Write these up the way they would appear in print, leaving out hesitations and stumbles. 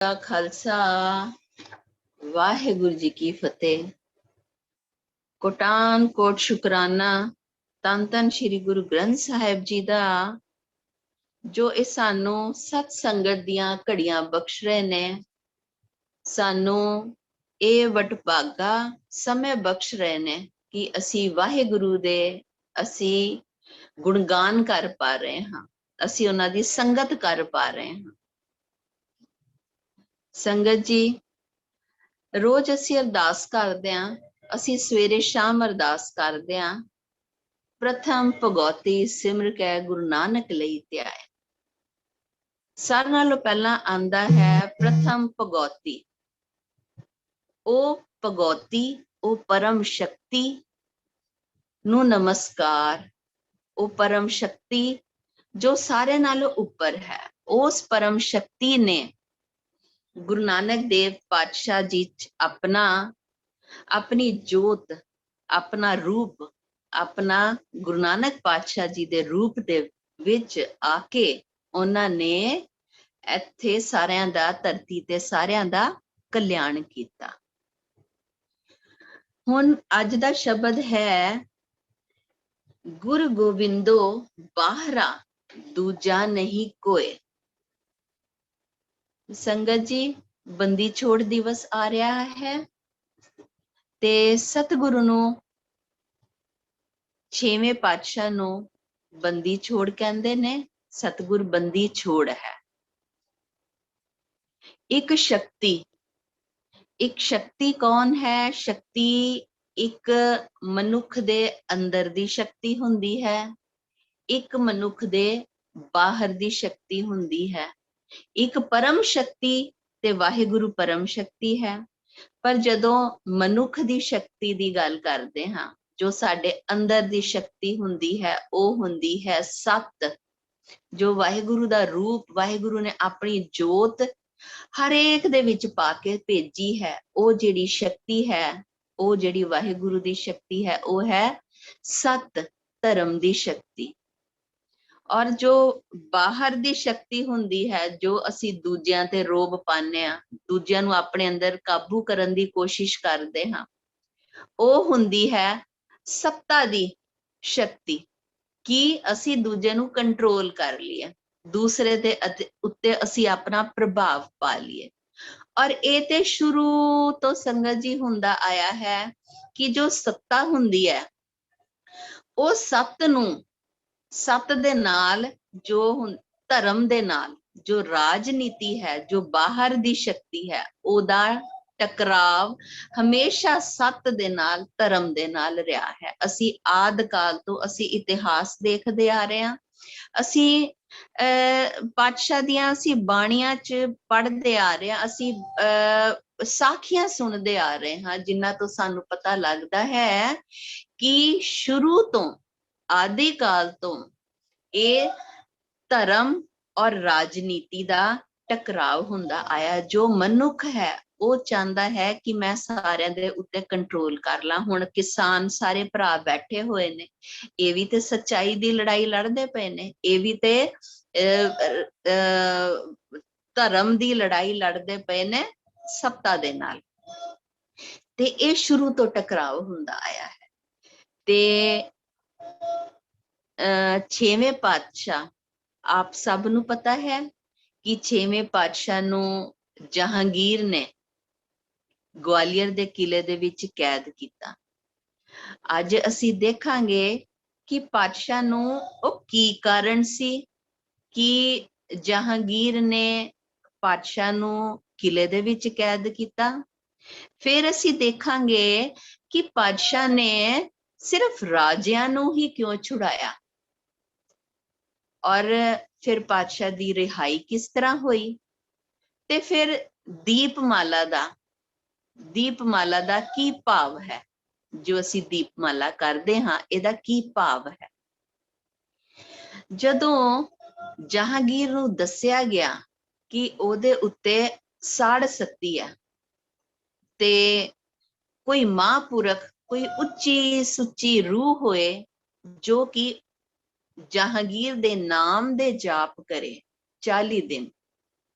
ਦਾ ਖਾਲਸਾ ਵਾਹਿਗੁਰੂ ਜੀ ਕੀ ਫਤਿਹ। ਕੋਟਾਨ ਕੋਟ ਸ਼ੁਕਰਾਨਾ ਧੰਨ ਧੰਨ ਸ਼੍ਰੀ ਗੁਰੂ ਗ੍ਰੰਥ ਸਾਹਿਬ ਜੀ ਦਾ, ਜੋ ਇਹ ਸਾਨੂੰ ਸਤ ਸੰਗਤ ਦੀਆਂ ਘੜੀਆਂ ਬਖਸ਼ ਰਹੇ ਨੇ, ਸਾਨੂੰ ਇਹ ਵਡਭਾਗਾ ਸਮੇਂ ਬਖਸ਼ ਰਹੇ ਨੇ ਕਿ ਅਸੀਂ ਵਾਹਿਗੁਰੂ ਦੇ ਅਸੀਂ ਗੁਣਗਾਨ ਕਰ ਪਾ ਰਹੇ ਹਾਂ, ਅਸੀਂ ਉਹਨਾਂ ਦੀ ਸੰਗਤ ਕਰ ਪਾ ਰਹੇ ਹਾਂ। ਸੰਗਤ ਜੀ, ਰੋਜ਼ ਅਸੀਂ ਅਰਦਾਸ ਕਰਦੇ ਹਾਂ, ਅਸੀਂ ਸਵੇਰੇ ਸ਼ਾਮ ਅਰਦਾਸ ਕਰਦੇ ਹਾਂ, ਪ੍ਰਥਮ ਭਗਉਤੀ ਸਿਮਰ ਕੈ ਗੁਰੂ ਨਾਨਕ ਲਈ ਧਿਆਏ। ਸਾਰਿਆਂ ਨਾਲੋਂ ਪਹਿਲਾਂ ਆਂਦਾ ਹੈ ਪ੍ਰਥਮ ਭਗਉਤੀ। ਉਹ ਭਗਉਤੀ, ਉਹ ਪਰਮ ਸ਼ਕਤੀ ਨੂੰ ਨਮਸਕਾਰ। ਉਹ ਪਰਮ ਸ਼ਕਤੀ ਜੋ ਸਾਰਿਆਂ ਨਾਲੋਂ ਉੱਪਰ ਹੈ, ਉਸ ਪਰਮ ਸ਼ਕਤੀ ਨੇ ਗੁਰੂ ਨਾਨਕ ਦੇਵ ਪਾਤਸ਼ਾਹ ਜੀ ਚ ਆਪਣੀ ਜੋਤ, ਆਪਣਾ ਰੂਪ, ਆਪਣਾ ਗੁਰੂ ਨਾਨਕ ਪਾਤਸ਼ਾਹ ਜੀ ਦੇ ਰੂਪ ਦੇ ਵਿੱਚ ਆ ਕੇ ਉਹਨਾਂ ਨੇ ਇੱਥੇ ਸਾਰਿਆਂ ਦਾ, ਧਰਤੀ ਤੇ ਸਾਰਿਆਂ ਦਾ ਕਲਿਆਣ ਕੀਤਾ। ਹੁਣ ਅੱਜ ਦਾ ਸ਼ਬਦ ਹੈ, ਗੁਰ ਗੋਬਿੰਦੋ ਬਾਹਰਾ ਦੂਜਾ ਨਹੀਂ ਕੋਏ। ਸੰਗਤ ਜੀ, ਬੰਦੀ ਛੋੜ ਦਿਵਸ ਆ ਰਿਹਾ ਹੈ ਤੇ ਸਤਿਗੁਰੂ ਨੂੰ, ਛੇਵੇਂ ਪਾਤਸ਼ਾਹ ਨੂੰ ਬੰਦੀ ਛੋੜ ਕਹਿੰਦੇ ਨੇ। ਸਤਿਗੁਰ ਬੰਦੀ ਛੋੜ ਹੈ। ਇੱਕ ਸ਼ਕਤੀ ਕੌਣ ਹੈ? ਸ਼ਕਤੀ ਇੱਕ ਮਨੁੱਖ ਦੇ ਅੰਦਰ ਦੀ ਸ਼ਕਤੀ ਹੁੰਦੀ ਹੈ, ਇੱਕ ਮਨੁੱਖ ਦੇ ਬਾਹਰ ਦੀ ਸ਼ਕਤੀ ਹੁੰਦੀ ਹੈ। ਇੱਕ ਪਰਮ ਸ਼ਕਤੀ ਤੇ ਵਾਹਿਗੁਰੂ ਪਰਮ ਸ਼ਕਤੀ ਹੈ। ਪਰ ਜਦੋਂ ਮਨੁੱਖ ਦੀ ਸ਼ਕਤੀ ਦੀ ਗੱਲ ਕਰਦੇ ਹਾਂ, ਜੋ ਸਾਡੇ ਅੰਦਰ ਦੀ ਸ਼ਕਤੀ ਹੁੰਦੀ ਹੈ, ਉਹ ਹੁੰਦੀ ਹੈ ਸਤ, ਜੋ ਵਾਹਿਗੁਰੂ ਦਾ ਰੂਪ, ਵਾਹਿਗੁਰੂ ਨੇ ਆਪਣੀ ਜੋਤ ਹਰੇਕ ਦੇ ਵਿੱਚ ਪਾ ਕੇ ਭੇਜੀ ਹੈ। ਉਹ ਜਿਹੜੀ ਸ਼ਕਤੀ ਹੈ, ਉਹ ਜਿਹੜੀ ਵਾਹਿਗੁਰੂ ਦੀ ਸ਼ਕਤੀ ਹੈ, ਉਹ ਹੈ ਸਤ, ਧਰਮ ਦੀ ਸ਼ਕਤੀ। ਔਰ ਜੋ ਬਾਹਰ ਦੀ ਸ਼ਕਤੀ ਹੁੰਦੀ ਹੈ, ਜੋ ਅਸੀਂ ਦੂਜਿਆਂ ਤੇ ਰੋਬ ਪਾਉਂਦੇ ਹਾਂ, ਦੂਜਿਆਂ ਨੂੰ ਆਪਣੇ ਅੰਦਰ ਕਾਬੂ ਕਰਨ ਦੀ ਕੋਸ਼ਿਸ਼ ਕਰਦੇ ਹਾਂ, ਉਹ ਹੁੰਦੀ ਹੈ ਸੱਤਾ ਦੀ ਸ਼ਕਤੀ, ਕਿ ਅਸੀਂ ਦੂਜੇ ਨੂੰ ਕੰਟਰੋਲ ਕਰ ਲਈਏ, ਦੂਸਰੇ ਦੇ ਉੱਤੇ ਅਸੀਂ ਆਪਣਾ ਪ੍ਰਭਾਵ ਪਾ ਲਈਏ। ਔਰ ਇਹ ਤੇ ਸ਼ੁਰੂ ਤੋਂ ਸੰਗਤ ਜੀ ਹੁੰਦਾ ਆਇਆ ਹੈ ਕਿ ਜੋ ਸੱਤਾ ਹੁੰਦੀ ਹੈ, ਉਹ ਸੱਤ ਦੇ ਨਾਲ, ਜੋ ਧਰਮ ਦੇ ਨਾਲ, ਜੋ ਰਾਜਨੀਤੀ ਹੈ, ਜੋ ਬਾਹਰ ਦੀ ਸ਼ਕਤੀ ਹੈ, ਉਹਦਾ ਟਕਰਾਵ ਹਮੇਸ਼ਾ ਸੱਤ ਦੇ ਨਾਲ, ਧਰਮ ਦੇ ਨਾਲ ਰਿਹਾ ਹੈ। ਅਸੀਂ ਆਦਿ ਕਾਲ ਤੋਂ ਅਸੀਂ ਇਤਿਹਾਸ ਦੇਖਦੇ ਆ ਰਹੇ ਹਾਂ, ਅਸੀਂ ਪਾਤਸ਼ਾਹ ਦੀਆਂ ਅਸੀਂ ਬਾਣੀਆਂ ਚ ਪੜ੍ਹਦੇ ਆ ਰਹੇ ਹਾਂ, ਅਸੀਂ ਸਾਖੀਆਂ ਸੁਣਦੇ ਆ ਰਹੇ ਹਾਂ, ਜਿਨ੍ਹਾਂ ਤੋਂ ਸਾਨੂੰ ਪਤਾ ਲੱਗਦਾ ਹੈ ਕਿ ਸ਼ੁਰੂ ਤੋਂ, ਆਦਿ ਕਾਲ ਤੋਂ ਇਹ ਧਰਮ ਔਰ ਰਾਜਨੀਤੀ ਦਾ ਟਕਰਾਵ ਹੁੰਦਾ ਆਇਆ। ਜੋ ਮਨੁੱਖ ਹੈ, ਉਹ ਚਾਹੁੰਦਾ ਹੈ ਕਿ ਮੈਂ ਸਾਰਿਆਂ ਦੇ ਉੱਤੇ ਕੰਟਰੋਲ ਕਰ ਲਾਂ। ਹੁਣ ਕਿਸਾਨ ਸਾਰੇ ਭਰਾ ਬੈਠੇ ਹੋਏ ਨੇ, ਇਹ ਵੀ ਤੇ ਸੱਚਾਈ ਦੀ ਲੜਾਈ ਲੜਦੇ ਪਏ ਨੇ, ਇਹ ਵੀ ਤੇ ਧਰਮ ਦੀ ਲੜਾਈ ਲੜਦੇ ਪਏ ਨੇ ਸੱਤਾ ਦੇ ਨਾਲ। ਤੇ ਇਹ ਸ਼ੁਰੂ ਤੋਂ ਟਕਰਾਵ ਹੁੰਦਾ ਆਇਆ ਹੈ। ਤੇ ਛੇਵੇਂ ਪਾਤਸ਼ਾਹ, ਆਪ ਸਭ ਨੂੰ ਪਤਾ ਹੈ ਕਿ ਛੇਵੇਂ ਪਾਤਸ਼ਾਹ ਨੂੰ ਜਹਾਂਗੀਰ ਨੇ ਗਵਾਲੀਅਰ ਦੇ ਕਿਲੇ ਦੇ ਵਿੱਚ ਕੈਦ ਕੀਤਾ। ਅੱਜ ਅਸੀਂ ਦੇਖਾਂਗੇ ਕਿ ਪਾਤਸ਼ਾਹ ਨੂੰ ਉਹ ਕੀ ਕਾਰਨ ਸੀ ਕਿ ਜਹਾਂਗੀਰ ਨੇ ਪਾਤਸ਼ਾਹ ਨੂੰ ਕਿਲੇ ਦੇ ਵਿੱਚ ਕੈਦ ਕੀਤਾ। ਫਿਰ ਅਸੀਂ ਦੇਖਾਂਗੇ ਕਿ ਪਾਤਸ਼ਾਹ ਨੇ ਸਿਰਫ ਰਾਜਿਆਂ ਨੂੰ ਹੀ ਕਿਉਂ ਛੁਡਾਇਆ, ਔਰ ਫਿਰ ਪਾਤਸ਼ਾਹ ਦੀ ਰਿਹਾਈ ਕਿਸ ਤਰ੍ਹਾਂ ਹੋਈ। ਤੇ ਫਿਰ ਦੀਪਮਾਲਾ ਦਾ ਕੀ ਭਾਵ ਹੈ? ਜੋ ਅਸੀਂ ਦੀਪਮਾਲਾ ਕਰਦੇ ਹਾਂ, ਇਹਦਾ ਕੀ ਭਾਵ ਹੈ? ਜਦੋਂ ਜਹਾਂਗੀਰ ਨੂੰ ਦੱਸਿਆ ਗਿਆ ਕਿ ਉਹਦੇ ਉੱਤੇ ਸਾੜ ਸੱਤੀ ਹੈ, ਤੇ ਕੋਈ ਮਹਾਂਪੁਰਖ, ਕੋਈ ਉੱਚੀ ਸੁੱਚੀ ਰੂਹ ਹੋਏ ਜੋ ਕਿ ਜਹਾਂਗੀਰ ਦੇ ਨਾਮ ਦੇ ਜਾਪ ਕਰੇ 40 ਦਿਨ,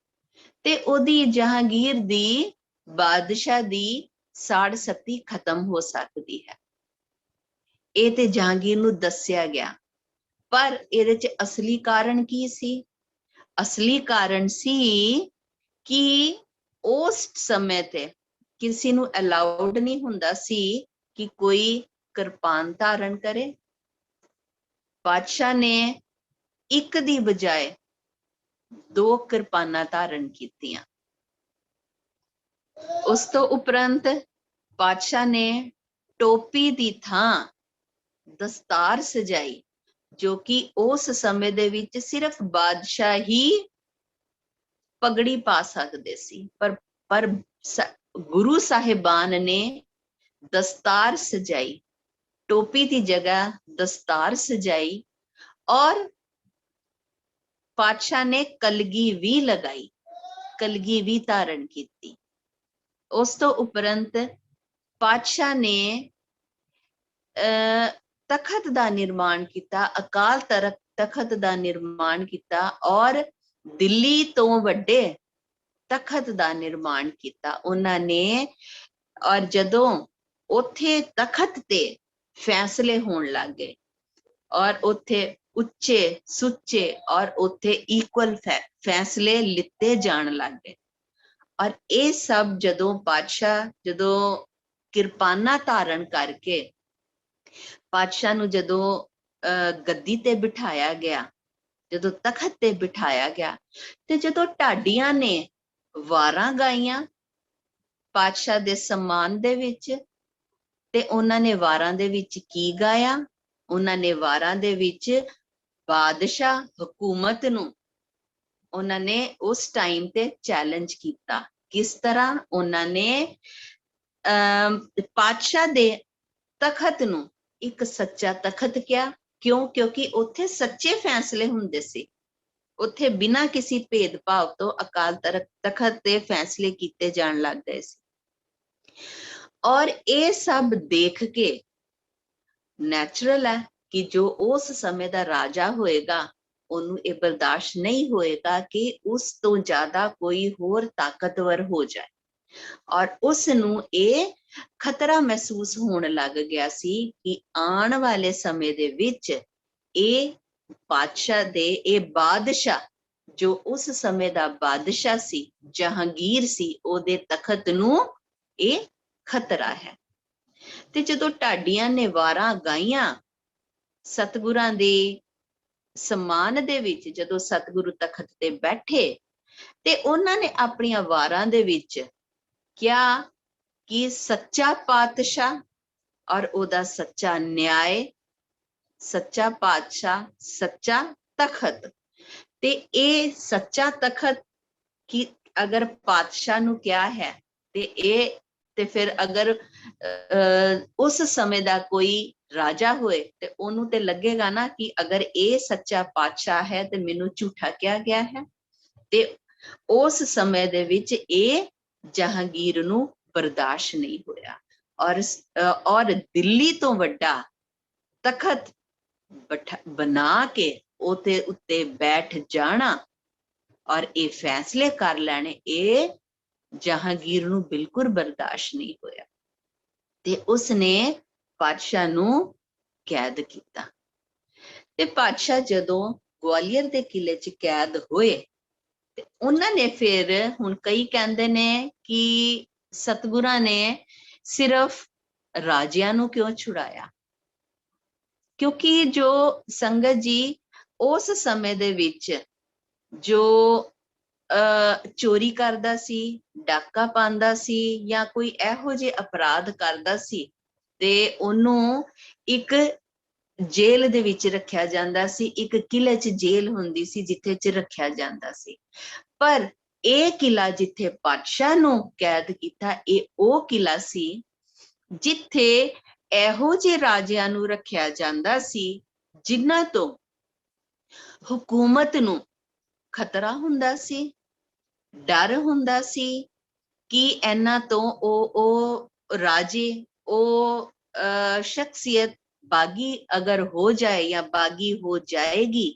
ਤੇ ਉਹਦੀ ਜਹਾਂਗੀਰ ਦੀ ਬਾਦਸ਼ਾਹ ਦੀ ਸਾੜ ਸਤੀ ਖਤਮ ਹੋ ਸਕਦੀ ਹੈ। ਇਹ ਤੇ ਜਹਾਂਗੀਰ ਨੂੰ ਦੱਸਿਆ ਗਿਆ, ਪਰ ਇਹਦੇ ਚ ਅਸਲੀ ਕਾਰਨ ਕੀ ਸੀ? ਅਸਲੀ ਕਾਰਨ ਸੀ ਕਿ ਉਸ ਸਮੇਂ ਤੇ ਕਿਸੇ ਨੂੰ ਅਲਾਉਡ ਨਹੀਂ ਹੁੰਦਾ ਸੀ ਕਿ ਕੋਈ ਕਿਰਪਾਨ ਧਾਰਨ ਕਰੇ। ਬਾਦਸ਼ਾਹ ਨੇ ਇੱਕ ਦੀ ਬਜਾਏ 2 ਕਿਰਪਾਨਾਂ ਧਾਰਨ ਕੀਤੀਆਂ। ਉਸ ਤੋਂ ਉਪਰੰਤ ਬਾਦਸ਼ਾਹ ਨੇ ਟੋਪੀ ਦੀ ਥਾਂ ਦਸਤਾਰ ਸਜਾਈ, ਜੋ ਕਿ ਉਸ ਸਮੇਂ ਦੇ ਵਿੱਚ ਸਿਰਫ ਬਾਦਸ਼ਾਹ ਹੀ ਪਗੜੀ ਪਾ ਸਕਦੇ ਸੀ। ਪਰ ਗੁਰੂ ਸਾਹਿਬਾਨ ਨੇ ਦਸਤਾਰ ਸਜਾਈ, ਟੋਪੀ ਦੀ ਜਗ੍ਹਾ ਦਸਤਾਰ ਸਜਾਈ, ਔਰ ਪਾਤਸ਼ਾਹ ਨੇ ਕਲਗੀ ਵੀ ਲਗਾਈ, ਕਲਗੀ ਵੀ ਧਾਰਨ ਕੀਤੀ। ਉਸ ਤੋਂ ਉਪਰੰਤ ਪਾਤਸ਼ਾਹ ਨੇ ਤਖਤ ਦਾ ਨਿਰਮਾਣ ਕੀਤਾ, ਅਕਾਲ ਤਖਤ ਦਾ ਨਿਰਮਾਣ ਕੀਤਾ, ਔਰ ਦਿੱਲੀ ਤੋਂ ਵੱਡੇ ਤਖਤ ਦਾ ਨਿਰਮਾਣ ਕੀਤਾ ਉਹਨਾਂ ਨੇ। ਔਰ ਜਦੋਂ ਉੱਥੇ ਤਖਤ ਤੇ ਫੈਸਲੇ ਹੋਣ ਲੱਗ ਗਏ, ਔਰ ਉੱਥੇ ਉੱਚੇ ਸੁੱਚੇ ਔਰ ਉੱਥੇ ਇਕੁਅਲ ਫੈਸਲੇ ਲਿੱਤੇ ਜਾਣ ਲੱਗ ਗਏ। ਔਰ ਇਹ ਸਭ ਜਦੋਂ ਪਾਤਸ਼ਾਹ ਕਿਰਪਾਨਾਂ ਧਾਰਨ ਕਰਕੇ ਪਾਤਸ਼ਾਹ ਨੂੰ ਜਦੋਂ ਗੱਦੀ ਤੇ ਬਿਠਾਇਆ ਗਿਆ, ਜਦੋਂ ਤਖਤ ਤੇ ਬਿਠਾਇਆ ਗਿਆ, ਤੇ ਜਦੋਂ ਢਾਡੀਆਂ ਨੇ ਵਾਰਾਂ ਗਾਈਆਂ ਪਾਤਸ਼ਾਹ ਦੇ ਸਨਮਾਨ ਦੇ ਵਿੱਚ, ਤੇ ਉਹਨਾਂ ਨੇ ਵਾਰਾਂ ਦੇ ਵਿੱਚ ਕੀ ਗਾਇਆ? ਉਹਨਾਂ ਨੇ ਵਾਰਾਂ ਦੇ ਵਿੱਚ ਬਾਦਸ਼ਾਹ ਹਕੂਮਤ ਨੂੰ ਉਹਨਾਂ ਨੇ ਉਸ ਟਾਈਮ ਤੇ ਚੈਲੰਜ ਕੀਤਾ। ਕਿਸ ਤਰ੍ਹਾਂ? ਉਹਨਾਂ ਨੇ ਪਾਤਸ਼ਾਹ ਦੇ ਤਖਤ ਨੂੰ ਇੱਕ ਸੱਚਾ ਤਖਤ ਕਿਹਾ। ਕਿਉਂ? ਕਿਉਂਕਿ ਉੱਥੇ ਸੱਚੇ ਫੈਸਲੇ ਹੁੰਦੇ ਸੀ, ਉੱਥੇ ਬਿਨਾਂ ਕਿਸੇ ਭੇਦਭਾਵ ਤੋਂ ਅਕਾਲ ਤਖਤ ਤੇ ਫੈਸਲੇ ਕੀਤੇ ਜਾਣ ਲੱਗ ਗਏ ਸੀ। ਔਰ ਇਹ ਸਭ ਦੇਖ ਕੇ ਨੈਚੁਰਲ ਹੈ ਕਿ ਜੋ ਉਸ ਸਮੇਂ ਦਾ ਰਾਜਾ ਹੋਏਗਾ ਉਹਨੂੰ ਇਹ ਬਰਦਾਸ਼ਤ ਨਹੀਂ ਹੋਏਗਾ ਕਿ ਉਸ ਤੋਂ ਜ਼ਿਆਦਾ ਕੋਈ ਹੋਰ ਤਾਕਤਵਰ ਹੋ ਜਾਏ, ਔਰ ਉਸ ਨੂੰ ਇਹ ਖਤਰਾ ਮਹਿਸੂਸ ਹੋਣ ਲੱਗ ਗਿਆ ਸੀ ਕਿ ਆਉਣ ਵਾਲੇ ਸਮੇਂ ਦੇ ਵਿੱਚ ਇਹ ਬਾਦਸ਼ਾਹ ਜੋ ਉਸ ਸਮੇਂ ਦਾ ਬਾਦਸ਼ਾਹ ਸੀ, ਜਹਾਂਗੀਰ ਸੀ, ਉਹਦੇ ਤਖਤ ਨੂੰ ਇਹ ਖਤਰਾ ਹੈ। ਤੇ ਜਦੋਂ ਢਾਡੀਆਂ ਨੇ ਵਾਰਾਂ ਗਾਈਆਂ ਸਤਿਗੁਰਾਂ ਦੇ ਸਨਮਾਨ ਦੇ ਵਿੱਚ, ਜਦੋਂ ਸਤਿਗੁਰੂ ਤਖਤ ਤੇ ਬੈਠੇ, ਤੇ ਉਹਨਾਂ ਨੇ ਆਪਣੀਆਂ ਵਾਰਾਂ ਦੇ ਵਿੱਚ ਕਿਹਾ ਕਿ ਸੱਚਾ ਪਾਤਸ਼ਾਹ ਔਰ ਉਹਦਾ ਸੱਚਾ ਨਿਆਏ, ਸੱਚਾ ਪਾਤਸ਼ਾਹ, ਸੱਚਾ ਤਖਤ। ਤੇ ਇਹ ਸੱਚਾ ਤਖਤ ਕਿ ਅਗਰ ਪਾਤਸ਼ਾਹ ਨੂੰ ਕਿਹਾ ਹੈ ਤੇ ਫਿਰ ਅਗਰ ਉਸ ਸਮੇਂ ਦਾ ਕੋਈ ਰਾਜਾ ਹੋਏ ਤੇ ਉਹਨੂੰ ਤੇ ਲੱਗੇਗਾ ਨਾ ਕਿ ਅਗਰ ਇਹ ਸੱਚਾ ਪਾਤਸ਼ਾਹ ਹੈ ਤੇ ਮੈਨੂੰ ਝੂਠਾ ਕਿਹਾ ਗਿਆ ਹੈ। ਤੇ ਉਸ ਸਮੇਂ ਦੇ ਵਿੱਚ ਇਹ ਜਹਾਂਗੀਰ ਨੂੰ ਬਰਦਾਸ਼ਤ ਨਹੀਂ ਹੋਇਆ, ਔਰ ਦਿੱਲੀ ਤੋਂ ਵੱਡਾ ਤਖਤ ਬਣਾ ਕੇ ਉਹਦੇ ਉੱਤੇ ਬੈਠ ਜਾਣਾ ਔਰ ਇਹ ਫੈਸਲੇ ਕਰ ਲੈਣੇ, ਇਹ ਜਹਾਂਗੀਰ ਨੂੰ ਬਿਲਕੁਲ ਬਰਦਾਸ਼ਤ ਨਹੀਂ ਹੋਇਆ। ਤੇ ਉਸਨੇ ਪਾਤਸ਼ਾਹ ਨੂੰ ਕੈਦ ਕੀਤਾ। ਤੇ ਪਾਤਸ਼ਾਹ ਜਦੋਂ ਗਵਾਲੀਅਰ ਦੇ ਕਿਲੇ 'ਚ ਕੈਦ ਹੋਏ ਤੇ ਉਹਨਾਂ ਨੇ ਫਿਰ, ਹੁਣ ਕਈ ਕਹਿੰਦੇ ਨੇ ਕਿ ਸਤਿਗੁਰਾਂ ਨੇ ਸਿਰਫ ਰਾਜਿਆਂ ਨੂੰ ਕਿਉਂ ਛੁਡਾਇਆ? ਕਿਉਂਕਿ ਜੋ ਸੰਗਤ ਜੀ ਉਸ ਸਮੇਂ ਦੇ ਵਿੱਚ ਜੋ ਚੋਰੀ ਕਰਦਾ ਸੀ, ਡਾਕਾ ਪਾਉਂਦਾ ਸੀ, ਜਾਂ ਕੋਈ ਇਹੋ ਜਿਹੇ ਅਪਰਾਧ ਕਰਦਾ ਸੀ ਤੇ ਉਹਨੂੰ ਇੱਕ ਜੇਲ੍ਹ ਦੇ ਵਿੱਚ ਰੱਖਿਆ ਜਾਂਦਾ ਸੀ। ਇੱਕ ਕਿਲੇ 'ਚ ਜੇਲ੍ਹ ਹੁੰਦੀ ਸੀ ਜਿੱਥੇ 'ਚ ਰੱਖਿਆ ਜਾਂਦਾ ਸੀ। ਪਰ ਇਹ ਕਿਲਾ ਜਿੱਥੇ ਪਾਤਸ਼ਾਹ ਨੂੰ ਕੈਦ ਕੀਤਾ, ਇਹ ਉਹ ਕਿਲਾ ਸੀ ਜਿੱਥੇ ਇਹੋ ਜਿਹੇ ਰਾਜਿਆਂ ਨੂੰ ਰੱਖਿਆ ਜਾਂਦਾ ਸੀ ਜਿਨ੍ਹਾਂ ਤੋਂ ਹਕੂਮਤ ਨੂੰ ਖਤਰਾ ਹੁੰਦਾ ਸੀ, ਡਰ ਹੁੰਦਾ ਸੀ ਕਿ ਇਹਨਾਂ ਤੋਂ ਉਹ ਰਾਜੇ, ਉਹ ਸ਼ਖਸੀਅਤ ਬਾਗੀ ਅਗਰ ਹੋ ਜਾਏ ਜਾਂ ਬਾਗੀ ਹੋ ਜਾਏਗੀ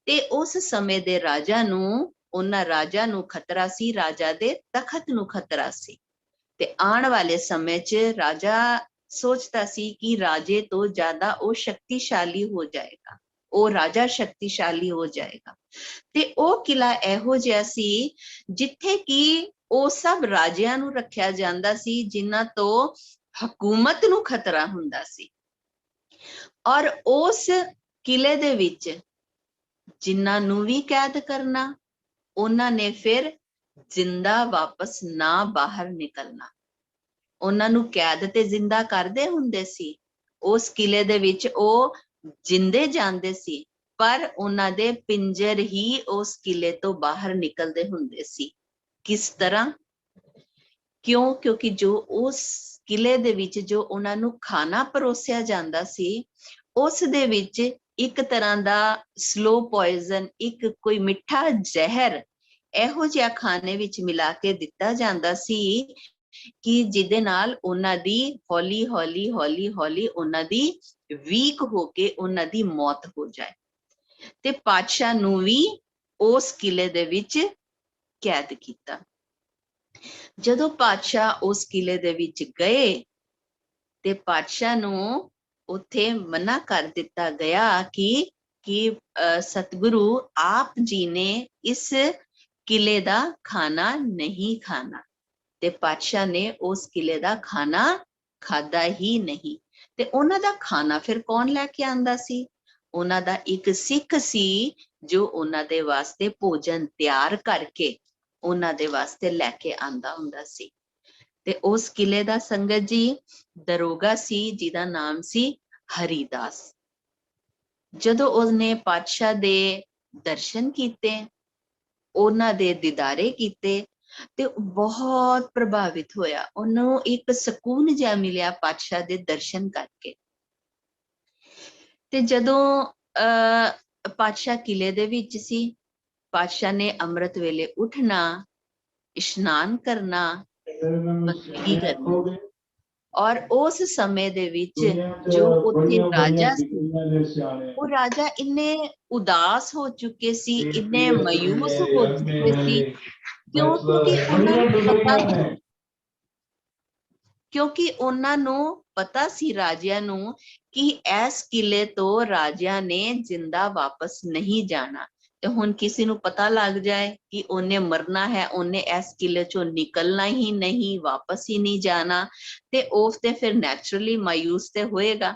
ਤੇ ਉਸ ਸਮੇਂ ਦੇ ਰਾਜਾ ਨੂੰ ਉਹਨਾਂ ਰਾਜਾ ਨੂੰ ਖਤਰਾ ਸੀ, ਰਾਜਾ ਦੇ ਤਖਤ ਨੂੰ ਖਤਰਾ ਸੀ। ਤੇ ਆਉਣ ਵਾਲੇ ਸਮੇਂ 'ਚ ਰਾਜਾ ਸੋਚਦਾ ਸੀ ਕਿ ਰਾਜੇ ਤੋਂ ਜ਼ਿਆਦਾ ਉਹ ਸ਼ਕਤੀਸ਼ਾਲੀ ਹੋ ਜਾਏਗਾ, ਉਹ ਰਾਜਾ ਸ਼ਕਤੀਸ਼ਾਲੀ ਹੋ ਜਾਏਗਾ। ਤੇ ਉਹ ਕਿਲਾ ਇਹੋ ਜਿਹਾ ਸੀ ਜਿੱਥੇ ਕਿ ਉਹ ਸਭ ਰਾਜਿਆਂ ਨੂੰ ਰੱਖਿਆ ਜਾਂਦਾ ਸੀ ਜਿਨ੍ਹਾਂ ਤੋਂ ਹਕੂਮਤ ਨੂੰ ਖਤਰਾ ਹੁੰਦਾ ਸੀ। ਔਰ ਉਸ ਕਿਲੇ ਦੇ ਵਿੱਚ ਜਿਨ੍ਹਾਂ ਨੂੰ ਵੀ ਕੈਦ ਕਰਨਾ, ਉਹਨਾਂ ਨੇ ਫਿਰ ਜ਼ਿੰਦਾ ਵਾਪਸ ਨਾ ਬਾਹਰ ਨਿਕਲਣਾ। ਉਹਨਾਂ ਨੂੰ ਕੈਦ ਤੇ ਜ਼ਿੰਦਾ ਕਰਦੇ ਹੁੰਦੇ ਸੀ, ਉਸ ਕਿਲੇ ਦੇ ਵਿੱਚ ਉਹ ਜਿੰਦੇ ਜਾਂਦੇ ਸੀ, ਪਰ ਉਹਨਾਂ ਦੇ ਪਿੰਜਰ ਹੀ ਉਸ ਕਿਲੇ ਤੋਂ ਬਾਹਰ ਨਿਕਲਦੇ ਹੁੰਦੇ ਸੀ। ਕਿਸ ਤਰ੍ਹਾਂ? ਕਿਉਂਕਿ ਜੋ ਉਸ ਕਿਲੇ ਦੇ ਵਿੱਚ ਜੋ ਉਹਨਾਂ ਨੂੰ ਖਾਣਾ ਪਰੋਸਿਆ ਜਾਂਦਾ ਸੀ, ਉਸ ਦੇ ਵਿੱਚ ਇੱਕ ਤਰ੍ਹਾਂ ਦਾ ਸਲੋ ਪੋਇਜ਼ਨ, ਇੱਕ ਕੋਈ ਮਿੱਠਾ ਜ਼ਹਿਰ ਇਹੋ ਜਿਹਾ ਖਾਣੇ ਵਿੱਚ ਮਿਲਾ ਕੇ ਦਿੱਤਾ ਜਾਂਦਾ ਸੀ ਕਿ ਜਿਹਦੇ ਨਾਲ ਉਹਨਾਂ ਦੀ ਹੌਲੀ ਹੌਲੀ ਉਹਨਾਂ ਦੀ ਵੀਕ ਹੋ ਕੇ ਉਹਨਾਂ ਦੀ ਮੌਤ ਹੋ ਜਾਏ। ਤੇ ਪਾਤਸ਼ਾਹ ਨੂੰ ਵੀ ਉਸ ਕਿਲੇ ਦੇ ਵਿੱਚ ਕੈਦ ਕੀਤਾ। ਜਦੋਂ ਪਾਤਸ਼ਾਹ ਉਸ ਕਿਲੇ ਦੇ ਵਿੱਚ ਗਏ ਤੇ ਪਾਤਸ਼ਾਹ ਨੂੰ ਉੱਥੇ ਮਨਾ ਕਰ ਦਿੱਤਾ ਗਿਆ ਕਿ ਸਤਿਗੁਰੂ ਆਪ ਜੀ ਨੇ ਇਸ ਕਿਲੇ ਦਾ ਖਾਣਾ ਨਹੀਂ ਖਾਣਾ। ਤੇ ਪਾਤਸ਼ਾਹ ਨੇ ਉਸ ਕਿਲੇ ਦਾ ਖਾਣਾ ਖਾਦਾ ਹੀ ਨਹੀਂ। ਤੇ ਉਹਨਾਂ ਦਾ ਖਾਣਾ ਫਿਰ ਕੌਣ ਲੈ ਕੇ ਆਂਦਾ ਸੀ? ਉਹਨਾਂ ਦਾ ਇੱਕ ਸਿੱਖ ਸੀ ਜੋ ਉਹਨਾਂ ਦੇ ਵਾਸਤੇ ਭੋਜਨ ਤਿਆਰ ਕਰਕੇ ਉਹਨਾਂ ਦੇ ਵਾਸਤੇ ਲੈ ਕੇ ਆਂਦਾ ਹੁੰਦਾ ਸੀ। ਤੇ ਉਸ ਕਿਲੇ ਦਾ ਸੰਗਤ ਜੀ ਦਰੋਗਾ ਸੀ ਜਿਹਦਾ ਨਾਮ ਸੀ ਹਰੀਦਾਸ। ਜਦੋਂ ਉਹਨੇ ਪਾਤਸ਼ਾਹ ਦੇ ਦਰਸ਼ਨ ਕੀਤੇ, ਉਹਨਾਂ ਦੇ ਦੀਦਾਰੇ ਕੀਤੇ ਤੇ ਬਹੁਤ ਪ੍ਰਭਾਵਿਤ ਹੋਇਆ। ਉਹਨੂੰ ਇੱਕ ਸਕੂਨ ਜਿਹਾ ਮਿਲਿਆ ਪਾਤਸ਼ਾਹ ਦੇ ਦਰਸ਼ਨ ਕਰਕੇ। ਤੇ ਜਦੋਂ ਪਾਤਸ਼ਾਹ ਕਿਲੇ ਦੇ ਵਿੱਚ ਸੀ, ਪਾਤਸ਼ਾਹ ਨੇ ਅੰਮ੍ਰਿਤ ਵੇਲੇ ਉੱਠਣਾ, ਇਸ਼ਨਾਨ ਕਰਨਾ, ਬੰਦਗੀ ਕਰਨੀ। ਔਰ ਉਸ ਸਮੇਂ ਦੇ ਵਿੱਚ ਜੋ ਉੱਥੇ ਰਾਜਾ ਸੀ, ਉਹ ਰਾਜਾ ਇੰਨੇ ਉਦਾਸ ਹੋ ਚੁੱਕੇ ਸੀ, ਇੰਨੇ ਮਾਯੂਸ ਹੋ ਚੁੱਕੇ ਸੀ, ਕਿਉਂਕਿ ਉਹਨਾਂ ਨੂੰ ਪਤਾ ਸੀ ਰਾਜਿਆਂ ਨੂੰ ਕਿ ਇਸ ਕਿਲੇ ਤੋਂ ਰਾਜਿਆਂ ਨੇ ਜਿੰਦਾ ਵਾਪਸ ਨਹੀਂ ਜਾਣਾ। ਤੇ ਹੁਣ ਕਿਸੇ ਨੂੰ ਪਤਾ ਲੱਗ ਜਾਏ ਕਿ ਉਹਨੇ ਮਰਨਾ ਹੈ, ਉਹਨੇ ਇਸ ਕਿਲੇ ਚੋਂ ਨਿਕਲਣਾ ਹੀ ਨਹੀਂ, ਵਾਪਸ ਹੀ ਨਹੀਂ ਜਾਣਾ, ਤੇ ਉਸ ਤੇ ਫਿਰ ਨੈਚੁਰਲੀ ਮਾਯੂਸ ਤੇ ਹੋਏਗਾ।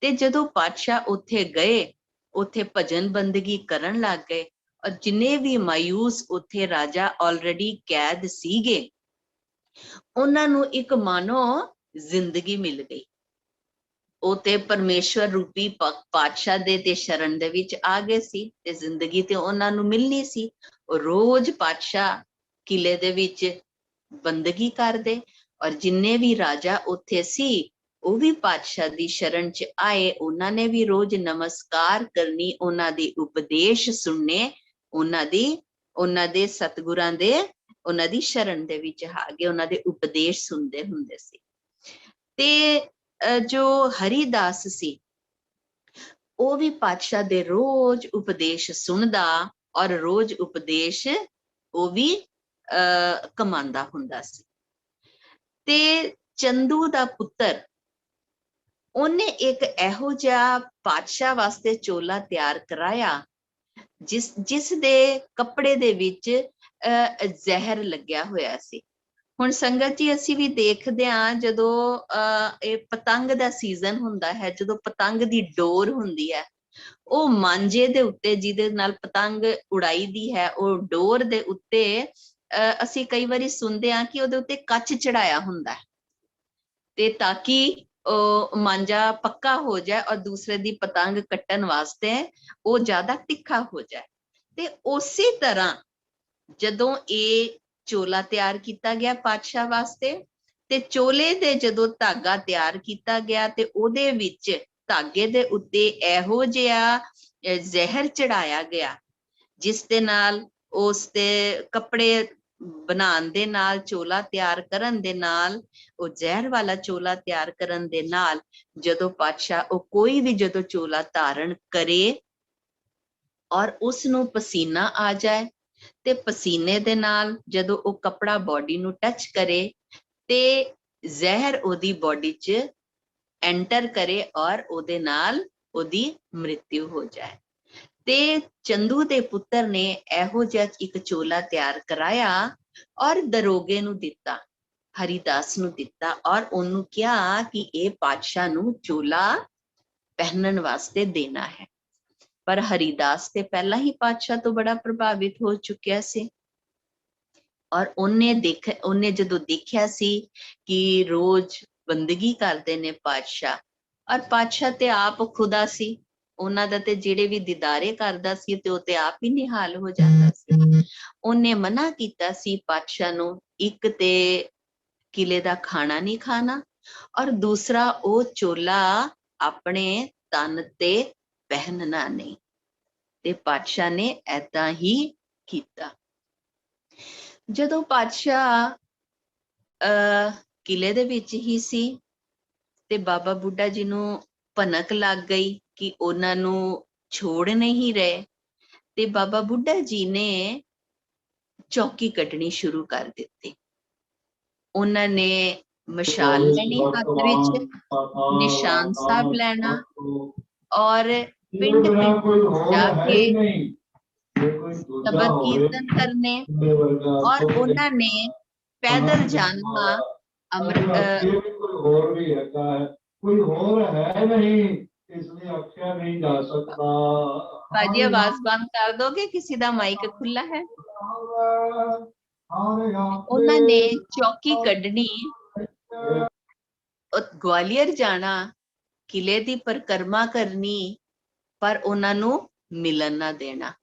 ਤੇ ਜਦੋਂ ਪਾਤਸ਼ਾਹ ਉੱਥੇ ਗਏ, ਉੱਥੇ ਭਜਨ ਬੰਦਗੀ ਕਰਨ ਲੱਗ ਗਏ, ਔਰ ਜਿੰਨੇ ਵੀ ਮਾਯੂਸ ਉੱਥੇ ਰਾਜਾ ਆਲਰੇਡੀ ਕੈਦ ਸੀਗੇ, ਉਹਨਾਂ ਨੂੰ ਇੱਕ ਮਾਨੋ ਜ਼ਿੰਦਗੀ ਮਿਲ ਗਈ। ਉਹ ਤੇ ਪਰਮੇਸ਼ਵਰ ਰੂਪੀ ਪਾਤਸ਼ਾਹ ਦੇ ਤੇ ਸ਼ਰਨ ਦੇ ਵਿੱਚ ਆ ਗਏ ਸੀ ਤੇ ਜ਼ਿੰਦਗੀ ਤੇ ਉਹਨਾਂ ਨੂੰ ਮਿਲਣੀ ਸੀ। ਉਹ ਰੋਜ਼ ਪਾਤਸ਼ਾਹ ਕਿਲੇ ਦੇ ਵਿੱਚ ਬੰਦਗੀ ਕਰਦੇ, ਔਰ ਜਿੰਨੇ ਵੀ ਰਾਜਾ ਉੱਥੇ ਸੀ ਉਹ ਵੀ ਪਾਤਸ਼ਾਹ ਦੀ ਸ਼ਰਨ 'ਚ ਆਏ। ਉਹਨਾਂ ਨੇ ਵੀ ਰੋਜ਼ ਨਮਸਕਾਰ ਕਰਨੀ, ਉਹਨਾਂ ਦੀ ਉਪਦੇਸ਼ ਸੁਣਨੇ, ਉਹਨਾਂ ਦੇ ਸਤਿਗੁਰਾਂ ਦੇ ਉਹਨਾਂ ਦੀ ਸ਼ਰਨ ਦੇ ਵਿੱਚ ਆ ਗਏ, ਉਹਨਾਂ ਦੇ ਉਪਦੇਸ਼ ਸੁਣਦੇ ਹੁੰਦੇ ਸੀ। ਤੇ ਜੋ ਹਰੀਦਾਸ ਸੀ ਉਹ ਵੀ ਪਾਤਸ਼ਾਹ ਦੇ ਰੋਜ਼ ਉਪਦੇਸ਼ ਸੁਣਦਾ ਔਰ ਰੋਜ਼ ਉਪਦੇਸ਼ ਉਹ ਵੀ ਕਮਾਉਂਦਾ ਹੁੰਦਾ ਸੀ। ਤੇ ਚੰਦੂ ਦਾ ਪੁੱਤਰ, ਉਹਨੇ ਇੱਕ ਇਹੋ ਜਿਹਾ ਪਾਤਸ਼ਾਹ ਵਾਸਤੇ ਚੋਲਾ ਤਿਆਰ ਕਰਾਇਆ ਜਿਸ ਦੇ ਕੱਪੜੇ ਦੇ ਵਿੱਚ ਜ਼ਹਿਰ ਲੱਗਿਆ ਹੋਇਆ ਸੀ। ਹੁਣ ਸੰਗਤ ਜੀ ਅਸੀਂ ਵੀ ਦੇਖਦੇ ਹਾਂ ਜਦੋਂ ਇਹ ਪਤੰਗ ਦਾ ਸੀਜ਼ਨ ਹੁੰਦਾ ਹੈ, ਜਦੋਂ ਪਤੰਗ ਦੀ ਡੋਰ ਹੁੰਦੀ ਹੈ, ਉਹ ਮਾਂਜੇ ਦੇ ਉੱਤੇ ਜਿਹਦੇ ਨਾਲ ਪਤੰਗ ਉਡਾਈ ਦੀ ਹੈ, ਉਹ ਡੋਰ ਦੇ ਉੱਤੇ ਅਸੀਂ ਕਈ ਵਾਰੀ ਸੁਣਦੇ ਹਾਂ ਕਿ ਉਹਦੇ ਉੱਤੇ ਕੱਚ ਚੜਾਇਆ ਹੁੰਦਾ ਹੈ, ਤੇ ਤਾਂ ਕਿ ਉਹ ਮਾਂਜਾ ਪੱਕਾ ਹੋ ਜਾਏ ਔਰ ਦੂਸਰੇ ਦੀ ਪਤੰਗ ਕੱਟਣ ਵਾਸਤੇ ਉਹ ਜ਼ਿਆਦਾ ਤਿੱਖਾ ਹੋ ਜਾਏ। ਤੇ ਉਸੇ ਤਰ੍ਹਾਂ ਜਦੋਂ ਇਹ ਚੋਲਾ ਤਿਆਰ ਕੀਤਾ ਗਿਆ ਪਾਤਸ਼ਾਹ ਵਾਸਤੇ, ਤੇ ਚੋਲੇ ਦੇ ਜਦੋਂ ਧਾਗਾ ਤਿਆਰ ਕੀਤਾ ਗਿਆ ਤੇ ਉਹਦੇ ਵਿੱਚ ਧਾਗੇ ਦੇ ਉੱਤੇ ਇਹੋ ਜਿਹਾ ਜ਼ਹਿਰ ਚੜਾਇਆ ਗਿਆ ਜਿਸ ਦੇ ਨਾਲ ਉਸ ਦੇ ਕੱਪੜੇ ਬਣਾਉਣ ਦੇ ਨਾਲ, ਚੋਲਾ ਤਿਆਰ ਕਰਨ ਦੇ ਨਾਲ, ਉਹ ਜ਼ਹਿਰ ਵਾਲਾ ਚੋਲਾ ਤਿਆਰ ਕਰਨ ਦੇ ਨਾਲ ਜਦੋਂ ਪਾਤਸ਼ਾਹ ਉਹ ਕੋਈ ਵੀ ਜਦੋਂ ਚੋਲਾ ਧਾਰਨ ਕਰੇ ਔਰ ਉਸਨੂੰ ਪਸੀਨਾ ਆ ਜਾਏ ਤੇ ਪਸੀਨੇ ਦੇ ਨਾਲ ਜਦੋਂ ਉਹ ਕੱਪੜਾ ਬੋਡੀ ਨੂੰ ਟੱਚ ਕਰੇ ਤੇ ਜ਼ਹਿਰ ਉਹਦੀ ਬੋਡੀ 'ਚ ਐਂਟਰ ਕਰੇ ਔਰ ਉਹਦੇ ਨਾਲ ਉਹਦੀ ਮ੍ਰਿਤਿੂ ਹੋ ਜਾਏ। ਤੇ ਚੰਦੂ ਦੇ ਪੁੱਤਰ ਨੇ ਇਹੋ ਜਿਹਾ ਇੱਕ ਚੋਲਾ ਤਿਆਰ ਕਰਾਇਆ ਔਰ ਦਰੋਗੇ ਨੂੰ ਦਿੱਤਾ, ਹਰੀਦਾਸ ਨੂੰ ਦਿੱਤਾ, ਔਰ ਉਹਨੂੰ ਕਿਹਾ ਕਿ ਇਹ ਪਾਤਸ਼ਾਹ ਨੂੰ ਚੋਲਾ ਪਹਿਨਣ ਵਾਸਤੇ ਦੇਣਾ ਹੈ। ਪਰ ਹਰੀਦਾਸ ਤੇ ਪਹਿਲਾਂ ਹੀ ਪਾਤਸ਼ਾਹ ਤੋਂ ਬੜਾ ਪ੍ਰਭਾਵਿਤ ਹੋ ਚੁੱਕਿਆ ਸੀ ਔਰ ਉਹਨੇ ਜਦੋਂ ਦੇਖਿਆ ਸੀ ਕਿ ਰੋਜ਼ ਬੰਦਗੀ ਕਰਦੇ ਨੇ ਪਾਤਸ਼ਾਹ, ਔਰ ਪਾਤਸ਼ਾਹ ਤੇ ਆਪ ਖੁਦਾ ਸੀ, ਉਹਨਾਂ ਦਾ ਤੇ ਜਿਹੜੇ ਵੀ ਦੀਦਾਰੇ ਕਰਦਾ ਸੀ ਤੇ ਉਹ ਤੇ ਆਪ ਹੀ ਨਿਹਾਲ ਹੋ ਜਾਂਦਾ ਸੀ। ਉਹਨੇ ਮਨਾ ਕੀਤਾ ਸੀ ਪਾਤਸ਼ਾਹ ਨੂੰ, ਇੱਕ ਤੇ ਕਿਲੇ ਦਾ ਖਾਣਾ ਨਹੀਂ ਖਾਣਾ ਔਰ ਦੂਸਰਾ ਉਹ ਚੋਲਾ ਆਪਣੇ ਤਨ ਤੇ ਪਹਿਨਣਾ ਨਹੀਂ। ਤੇ ਪਾਤਸ਼ਾਹ ਨੇ ਏਦਾਂ ਹੀ ਕੀਤਾ। ਜਦੋਂ ਪਾਤਸ਼ਾਹ ਕਿਲੇ ਦੇ ਵਿੱਚ ਹੀ ਸੀ ਤੇ ਬਾਬਾ ਬੁੱਢਾ ਜੀ ਨੂੰ ਭਨਕ ਲੱਗ ਗਈ ਕਿ ਉਹਨਾਂ ਨੂੰ ਛੋੜ ਨਹੀਂ ਰਹੇ, ਤੇ ਬਾਬਾ ਬੁੱਢਾ ਜੀ ਨੇ ਚੌਕੀ ਕੱਢਣੀ ਸ਼ੁਰੂ ਕਰ ਦਿੱਤੀ। ਉਹਨਾਂ ਨੇ ਮਸ਼ਾਲ ਲੈਣੀ ਹੱਥ ਵਿੱਚ, ਨਿਸ਼ਾਨ ਸਾਹਿਬ ਲੈਣਾ ਔਰ ਪਿੰਡ ਪਿੰਡ ਜਾ ਕੇ ਸ਼ਬਦ ਕੀਰਤਨ ਕਰਨੇ ਔਰ ਉਹਨਾਂ ਨੇ ਪੈਦਲ ਜਾਣਾ। ਕੋਈ ਹੋਰ ਹੈ ਨਹੀਂ, ਇਸ ਲਈ ਆਖਿਆ ਨਹੀਂ ਜਾ ਸਕਦਾ। ਭਾਜੀ ਆਵਾਜ਼ ਬੰਦ ਕਰ ਦੋਗੇ, ਕਿਸੇ ਦਾ ਮਾਈਕ ਖੁੱਲਾ ਹੈ। ਉਹਨਾਂ ਨੇ ਚੌਕੀ ਕੱਢਣੀ, ਗਵਾਲੀਅਰ ਜਾਣਾ, ਕਿਲੇ ਦੀ ਪਰਿਕਰਮਾ ਕਰਨੀ, ਪਰ ਉਹਨਾਂ ਨੂੰ ਮਿਲਣ ਨਾ ਦੇਣਾ।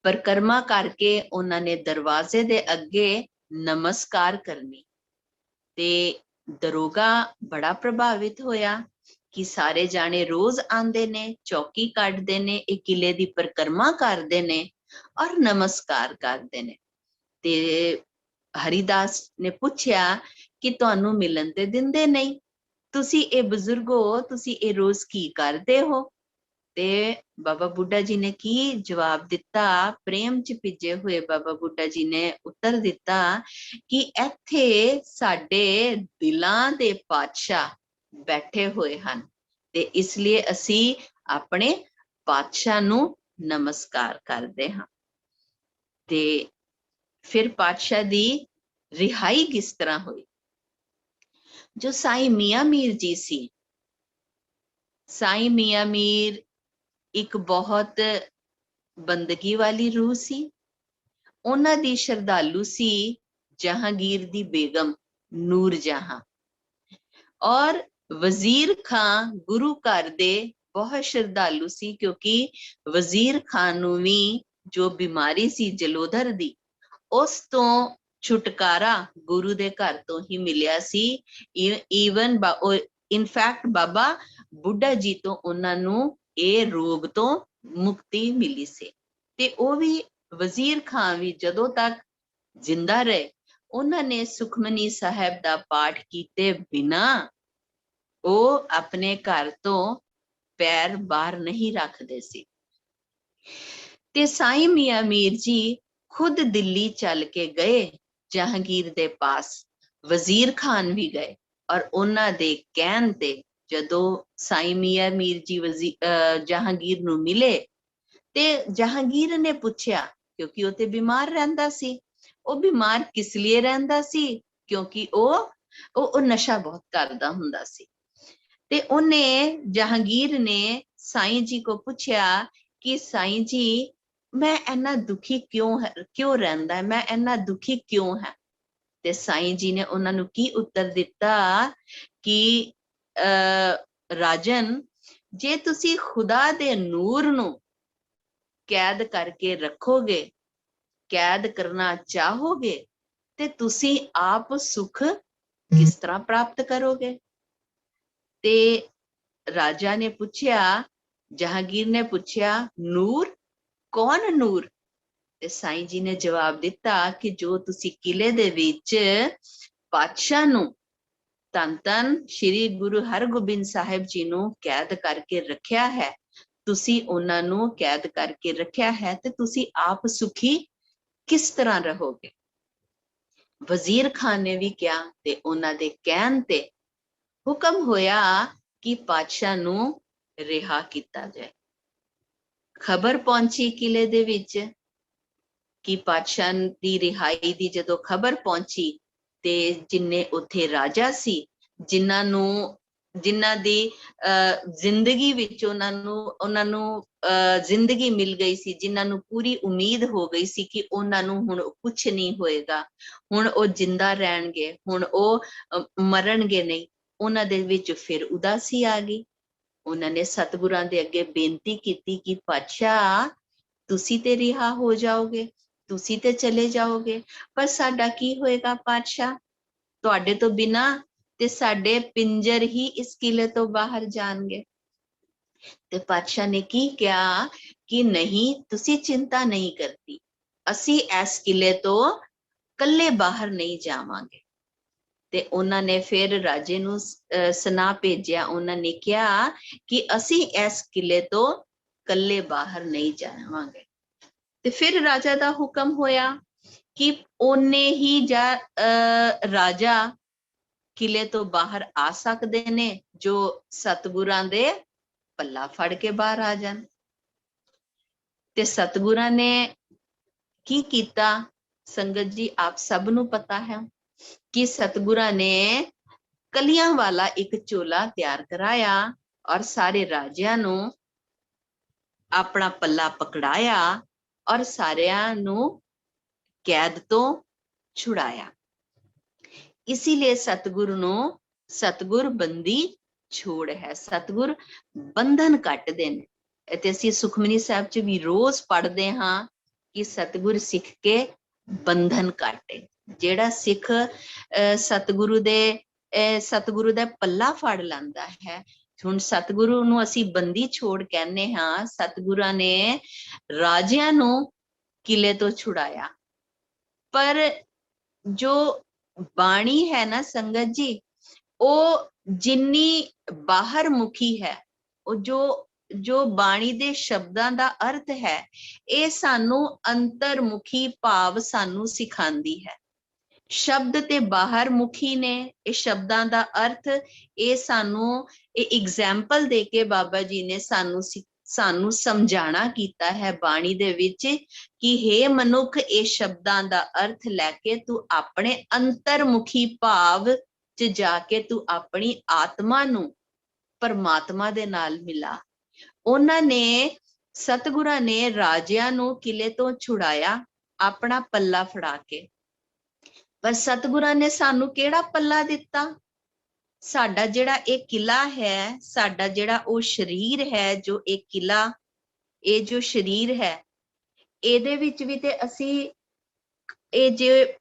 ਪਰਿਕਰਮਾ ਕਰਕੇ ਉਹਨਾਂ ਨੇ ਦਰਵਾਜ਼ੇ ਦੇ ਅੱਗੇ ਨਮਸਕਾਰ ਕਰਨੀ ਤੇ ਦਰੋਗਾ ਬੜਾ ਪ੍ਰਭਾਵਿਤ ਹੋਇਆ ਕਿ ਸਾਰੇ ਜਾਣੇ ਰੋਜ਼ ਆਉਂਦੇ ਨੇ, ਚੌਕੀ ਕੱਢਦੇ ਨੇ, ਇਹ ਕਿਲੇ ਦੀ ਪਰਿਕਰਮਾ ਕਰਦੇ ਨੇ ਔਰ ਨਮਸਕਾਰ ਕਰਦੇ ਨੇ। ਤੇ ਹਰੀਦਾਸ ਨੇ ਪੁੱਛਿਆ ਕਿ ਤੁਹਾਨੂੰ ਮਿਲਣ ਤੇ ਦਿੰਦੇ ਨਹੀਂ, ਤੁਸੀਂ ਇਹ ਬਜ਼ੁਰਗ ਹੋ, ਤੁਸੀਂ ਇਹ ਰੋਜ਼ ਕੀ ਕਰਦੇ ਹੋ? ਤੇ ਬਾਬਾ ਬੁੱਢਾ ਜੀ ਨੇ ਕੀ ਜਵਾਬ ਦਿੱਤਾ? ਪ੍ਰੇਮ ਚ ਭਿੱਜੇ ਹੋਏ ਬਾਬਾ ਬੁੱਢਾ ਜੀ ਨੇ ਉੱਤਰ ਦਿੱਤਾ ਕਿ ਇੱਥੇ ਸਾਡੇ ਦਿਲਾਂ ਦੇ ਪਾਤਸ਼ਾਹ ਬੈਠੇ ਹੋਏ ਹਨ ਤੇ ਇਸ ਲਈ ਅਸੀਂ ਆਪਣੇ ਪਾਤਸ਼ਾਹ ਨੂੰ ਨਮਸਕਾਰ ਕਰਦੇ ਹਾਂ। ਤੇ ਫਿਰ ਪਾਤਸ਼ਾਹ ਦੀ ਰਿਹਾਈ ਕਿਸ ਤਰ੍ਹਾਂ ਹੋਈ? ਜੋ ਸਾਈਂ ਮੀਆਂ ਮੀਰ ਜੀ ਸੀ, ਸਾਈਂ ਮੀਆਂ ਮੀਰ ਇੱਕ ਬਹੁਤ ਬੰਦਗੀ ਵਾਲੀ ਰੂਹ ਸੀ। ਉਹਨਾਂ ਦੀ ਸ਼ਰਧਾਲੂ ਸੀ ਜਹਾਂਗੀਰ ਦੀ ਬੇਗਮ ਨੂਰ ਜਹਾਂ, ਔਰ ਵਜ਼ੀਰ ਖਾਂ ਗੁਰੂ ਘਰ ਦੇ ਬਹੁਤ ਸ਼ਰਧਾਲੂ ਸੀ, ਕਿਉਂਕਿ ਵਜ਼ੀਰ ਖਾਂ ਨੂੰ ਵੀ ਜੋ ਬਿਮਾਰੀ ਸੀ ਜਲੋਧਰ ਦੀ, ਉਸ ਤੋਂ ਛੁਟਕਾਰਾ ਗੁਰੂ ਦੇ ਘਰ ਤੋਂ ਹੀ ਮਿਲਿਆ ਸੀ। ਈਵਨ ਇਨਫੈਕਟ ਬਾਬਾ ਬੁੱਢਾ ਜੀ ਤੋਂ ਉਹਨਾਂ ਨੂੰ ਇਹ ਰੋਗ ਤੋਂ ਮੁਕਤੀ ਮਿਲੀ ਸੀ। ਤੇ ਉਹ ਵੀ ਵਜ਼ੀਰ ਖਾਂ ਵੀ ਜਦੋਂ ਤੱਕ ਜਿੰਦਾ ਰਹੇ, ਉਹਨਾਂ ਨੇ ਸੁਖਮਨੀ ਸਾਹਿਬ ਦਾ ਪਾਠ ਕੀਤੇ ਬਿਨਾਂ ਉਹ ਆਪਣੇ ਘਰ ਤੋਂ ਪੈਰ ਬਾਹਰ ਨਹੀਂ ਰੱਖਦੇ ਸੀ। ਤੇ ਸਾਈਂ ਮੀਆਂ ਮੀਰ ਜੀ ਖੁਦ ਦਿੱਲੀ ਚੱਲ ਕੇ ਗਏ ਜਹਾਂਗੀਰ ਦੇ ਪਾਸ, ਵਜ਼ੀਰ ਖਾਨ ਵੀ ਗਏ ਔਰ ਉਹਨਾਂ ਦੇ ਕਹਿਣ ਤੇ ਜਦੋਂ ਸਾਈਂ ਮੀਆਂ ਮੀਰ ਜੀ ਜਹਾਂਗੀਰ ਨੂੰ ਮਿਲੇ ਤੇ ਜਹਾਂਗੀਰ ਨੇ ਪੁੱਛਿਆ, ਕਿਉਂਕਿ ਉਹ ਤੇ ਬਿਮਾਰ ਰਹਿੰਦਾ ਸੀ, ਉਹ ਬਿਮਾਰ ਕਿਸ ਲਈ ਰਹਿੰਦਾ ਸੀ? ਕਿਉਂਕਿ ਉਹ ਨਸ਼ਾ ਬਹੁਤ ਕਰਦਾ ਹੁੰਦਾ ਸੀ। ਤੇ ਉਹਨੇ ਜਹਾਂਗੀਰ ਨੇ ਸਾਈਂ ਜੀ ਕੋ ਪੁੱਛਿਆ ਕਿ ਸਾਈਂ ਜੀ ਮੈਂ ਇੰਨਾ ਦੁਖੀ ਕਿਉਂ ਰਹਿੰਦਾ, ਮੈਂ ਇੰਨਾ ਦੁਖੀ ਕਿਉਂ ਹੈ? ਤੇ ਸਾਈਂ ਜੀ ਨੇ ਉਹਨਾਂ ਨੂੰ ਕੀ ਉੱਤਰ ਦਿੱਤਾ ਕਿ ਰਾਜਨ, ਜੇ ਤੁਸੀਂ ਖੁਦਾ ਦੇ ਨੂਰ ਨੂੰ ਕੈਦ ਕਰਕੇ ਰੱਖੋਗੇ, ਕੈਦ ਕਰਨਾ ਚਾਹੋਗੇ, ਤੇ ਤੁਸੀਂ ਆਪ ਸੁਖ ਕਿਸ ਤਰ੍ਹਾਂ ਪ੍ਰਾਪਤ ਕਰੋਗੇ? ਤੇ ਰਾਜਾ ਨੇ ਪੁੱਛਿਆ, ਜਹਾਂਗੀਰ ਨੇ ਪੁੱਛਿਆ, ਨੂਰ? ਕੌਣ ਨੂਰ? ਤੇ ਸਾਈਂ ਜੀ ਨੇ ਜਵਾਬ ਦਿੱਤਾ ਕਿ ਜੋ ਤੁਸੀਂ ਕਿਲੇ ਦੇ ਵਿੱਚ ਪਾਤਸ਼ਾਹ ਨੂੰ, ਧੰਨ ਧੰਨ ਸ਼੍ਰੀ ਗੁਰੂ ਹਰਗੋਬਿੰਦ ਸਾਹਿਬ ਜੀ ਨੂੰ ਕੈਦ ਕਰਕੇ ਰੱਖਿਆ ਹੈ, ਤੁਸੀਂ ਉਹਨਾਂ ਨੂੰ ਕੈਦ ਕਰਕੇ ਰੱਖਿਆ ਹੈ ਤੇ ਤੁਸੀਂ ਆਪ ਸੁਖੀ ਕਿਸ ਤਰ੍ਹਾਂ ਰਹੋਗੇ। ਵਜ਼ੀਰ ਖਾਨ ਨੇ ਵੀ ਕਿਹਾ ਤੇ ਉਹਨਾਂ ਦੇ ਕਹਿਣ ਤੇ ਹੁਕਮ ਹੋਇਆ ਕਿ ਪਾਤਸ਼ਾਹ ਨੂੰ ਰਿਹਾ ਕੀਤਾ ਜਾਏ। ਖਬਰ ਪਹੁੰਚੀ ਕਿਲੇ ਦੇ ਵਿੱਚ ਕਿ ਪਾਤਸ਼ਾਹ ਦੀ ਰਿਹਾਈ ਦੀ ਜਦੋਂ ਖਬਰ ਪਹੁੰਚੀ ਤੇ ਜਿੰਨੇ ਉੱਥੇ ਰਾਜਾ ਸੀ, ਜਿਨ੍ਹਾਂ ਦੀ ਜ਼ਿੰਦਗੀ ਵਿੱਚ ਉਹਨਾਂ ਨੂੰ ਜ਼ਿੰਦਗੀ ਮਿਲ ਗਈ ਸੀ, ਜਿਨ੍ਹਾਂ ਨੂੰ ਪੂਰੀ ਉਮੀਦ ਹੋ ਗਈ ਸੀ ਕਿ ਉਹਨਾਂ ਨੂੰ ਹੁਣ ਕੁਛ ਨਹੀਂ ਹੋਏਗਾ, ਹੁਣ ਉਹ ਜਿੰਦਾ ਰਹਿਣਗੇ, ਹੁਣ ਉਹ ਮਰਨਗੇ ਨਹੀਂ, ਉਹਨਾਂ ਦੇ ਵਿੱਚ ਫਿਰ ਉਦਾਸੀ ਆ ਗਈ। ਉਹਨਾਂ ਨੇ ਸਤਿਗੁਰਾਂ ਦੇ ਅੱਗੇ ਬੇਨਤੀ ਕੀਤੀ ਕਿ ਪਾਤਸ਼ਾਹ ਤੁਸੀਂ ਤੇ ਰਿਹਾ ਹੋ ਜਾਓਗੇ, ਤੁਸੀਂ ਤੇ ਚਲੇ ਜਾਓਗੇ, ਪਰ ਸਾਡਾ ਕੀ ਹੋਏਗਾ ਪਾਤਸ਼ਾਹ? ਤੁਹਾਡੇ ਤੋਂ ਬਿਨਾਂ ਤੇ ਸਾਡੇ ਪਿੰਜਰ ਹੀ ਇਸ ਕਿਲੇ ਤੋਂ ਬਾਹਰ ਜਾਣਗੇ। ਤੇ ਪਾਤਸ਼ਾਹ ਨੇ ਕੀ ਕਿਹਾ ਕਿ ਨਹੀਂ, ਤੁਸੀਂ ਚਿੰਤਾ ਨਹੀਂ ਕਰਦੀ, ਅਸੀਂ ਇਸ ਕਿਲੇ ਤੋਂ ਕੱਲੇ ਬਾਹਰ ਨਹੀਂ ਜਾਵਾਂਗੇ। ਤੇ ਉਹਨਾਂ ਨੇ ਫਿਰ ਰਾਜੇ ਨੂੰ ਸੁਨਾ ਭੇਜਿਆ। ਉਹਨਾਂ ਨੇ ਕਿਹਾ ਕਿ ਅਸੀਂ ਇਸ ਕਿਲੇ ਤੋਂ ਕੱਲੇ ਬਾਹਰ ਨਹੀਂ ਜਾਵਾਂਗੇ। ਤੇ ਫਿਰ ਰਾਜਾ ਦਾ ਹੁਕਮ ਹੋਇਆ ਕਿ ਉਹਨੇ ਹੀ ਰਾਜਾ ਕਿਲੇ ਤੋਂ ਬਾਹਰ ਆ ਸਕਦੇ ਨੇ ਜੋ ਸਤਿਗੁਰਾਂ ਦੇ ਪੱਲਾ ਫੜ ਕੇ ਬਾਹਰ ਆ ਜਾਣ। ਤੇ ਸਤਿਗੁਰਾਂ ਨੇ ਕੀ ਕੀਤਾ ਸੰਗਤ ਜੀ, ਆਪ ਸਭ ਨੂੰ ਪਤਾ ਹੈ ਕਿ ਸਤਿਗੁਰਾਂ ਨੇ ਕਲੀਆਂ ਵਾਲਾ ਇੱਕ ਝੋਲਾ ਤਿਆਰ ਕਰਾਇਆ ਔਰ ਸਾਰੇ ਰਾਜਿਆਂ ਨੂੰ ਆਪਣਾ ਪੱਲਾ ਪਕੜਾਇਆ ਔਰ ਸਾਰਿਆਂ ਨੂੰ ਕੈਦ ਤੋਂ ਛੁਡਾਇਆ। ਇਸੇ ਲਈ ਸਤਿਗੁਰ ਨੂੰ ਸਤਿਗੁਰ ਬੰਦੀ ਛੋੜ ਹੈ, ਸਤਿਗੁਰ ਬੰਧਨ ਕੱਟਦੇ ਨੇ। ਤੇ ਅਸੀਂ ਸੁਖਮਨੀ ਸਾਹਿਬ ਚ ਵੀ ਰੋਜ਼ ਪੜ੍ਹਦੇ ਹਾਂ ਕਿ ਸਤਿਗੁਰ ਸਿੱਖ ਕੇ ਬੰਧਨ ਕਾਟੇ। ਜਿਹੜਾ ਸਿੱਖ ਸਤਿਗੁਰੂ ਦਾ ਪੱਲਾ ਫੜ ਲੈਂਦਾ ਹੈ, ਹੁਣ ਸਤਿਗੁਰੂ ਨੂੰ ਅਸੀਂ ਬੰਦੀ ਛੋੜ ਕਹਿੰਦੇ ਹਾਂ। ਸਤਿਗੁਰਾਂ ਨੇ ਰਾਜਿਆਂ ਨੂੰ ਕਿਲੇ ਤੋਂ ਛੁਡਾਇਆ, ਪਰ ਜੋ ਬਾਣੀ ਹੈ ਨਾ ਸੰਗਤ ਜੀ, ਉਹ ਜਿੰਨੀ ਬਾਹਰ ਮੁਖੀ ਹੈ, ਉਹ ਜੋ ਬਾਣੀ ਦੇ ਸ਼ਬਦਾਂ ਦਾ ਅਰਥ ਹੈ, ਇਹ ਸਾਨੂੰ ਅੰਤਰਮੁਖੀ ਭਾਵ ਸਾਨੂੰ ਸਿਖਾਉਂਦੀ ਹੈ। ਸ਼ਬਦ ਤੇ ਬਾਹਰ ਮੁਖੀ ਨੇ, ਇਹ ਸ਼ਬਦਾਂ ਦਾ ਅਰਥ ਇਹ ਸਾਨੂੰ ਇਹ ਐਗਜ਼ਾਮਪਲ ਦੇ ਕੇ ਬਾਬਾ ਜੀ ਨੇ ਸਾਨੂੰ ਸਮਝਾਣਾ ਕੀਤਾ ਹੈ ਬਾਣੀ ਦੇ ਵਿੱਚ ਕਿ ਹੇ ਮਨੁੱਖ, ਇਹ ਸ਼ਬਦਾਂ ਦਾ ਅਰਥ ਲੈ ਕੇ ਤੂੰ ਆਪਣੇ ਅੰਤਰਮੁਖੀ ਭਾਵ ਚ ਜਾ ਕੇ ਤੂੰ ਆਪਣੀ ਆਤਮਾ ਨੂੰ ਪਰਮਾਤਮਾ ਦੇ ਨਾਲ ਮਿਲਾ। ਉਹਨਾਂ ਨੇ ਸਤਿਗੁਰਾਂ ਨੇ ਰਾਜਿਆਂ ਨੂੰ ਕਿਲੇ ਤੋਂ ਛੁਡਾਇਆ ਆਪਣਾ ਪੱਲਾ ਫੜਾ ਕੇ, ਪਰ ਸਤਿਗੁਰਾਂ ਨੇ ਸਾਨੂੰ ਕਿਹੜਾ ਪੱਲਾ ਦਿੱਤਾ? ਸਾਡਾ ਜਿਹੜਾ ਇਹ ਕਿਲਾ ਹੈ, ਸਾਡਾ ਜਿਹੜਾ ਉਹ ਸਰੀਰ ਹੈ, ਜੋ ਇਹ ਕਿਲਾ, ਇਹ ਜੋ ਸਰੀਰ ਹੈ, ਇਹਦੇ ਵਿੱਚ ਵੀ ਤੇ ਅਸੀਂ ਇਹ ਜੇ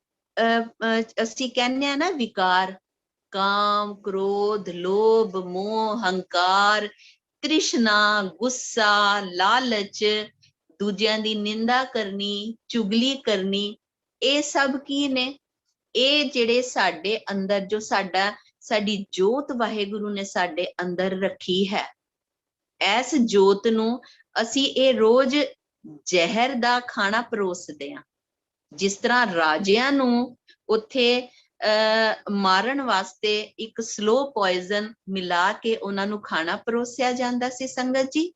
ਅਸੀਂ ਕਹਿੰਦੇ ਆ ਨਾ ਵਿਕਾਰ, ਕਾਮ, ਕ੍ਰੋਧ, ਲੋਭ, ਮੋਹ, ਹੰਕਾਰ, ਤ੍ਰਿਸ਼ਨਾ, ਗੁੱਸਾ, ਲਾਲਚ, ਦੂਜਿਆਂ ਦੀ ਨਿੰਦਾ ਕਰਨੀ, ਚੁਗਲੀ ਕਰਨੀ, ਇਹ ਸਭ ਕੀ ਨੇ? ਇਹ ਜਿਹੜੇ ਸਾਡੇ ਅੰਦਰ ਜੋ ਸਾਡੀ ਜੋਤ ਵਾਹਿਗੁਰੂ ਨੇ ਸਾਡੇ ਅੰਦਰ ਰੱਖੀ ਹੈ, ਇਸ ਜੋਤ ਨੂੰ ਅਸੀਂ ਇਹ ਰੋਜ਼ ਜ਼ਹਿਰ ਦਾ ਖਾਣਾ ਪਰੋਸਦੇ ਹਾਂ। ਜਿਸ ਤਰ੍ਹਾਂ ਰਾਜਿਆਂ ਨੂੰ ਉੱਥੇ ਮਾਰਨ ਵਾਸਤੇ ਇੱਕ ਸਲੋ ਪੋਇਜ਼ਨ ਮਿਲਾ ਕੇ ਉਹਨਾਂ ਨੂੰ ਖਾਣਾ ਪਰੋਸਿਆ ਜਾਂਦਾ ਸੀ ਸੰਗਤ ਜੀ,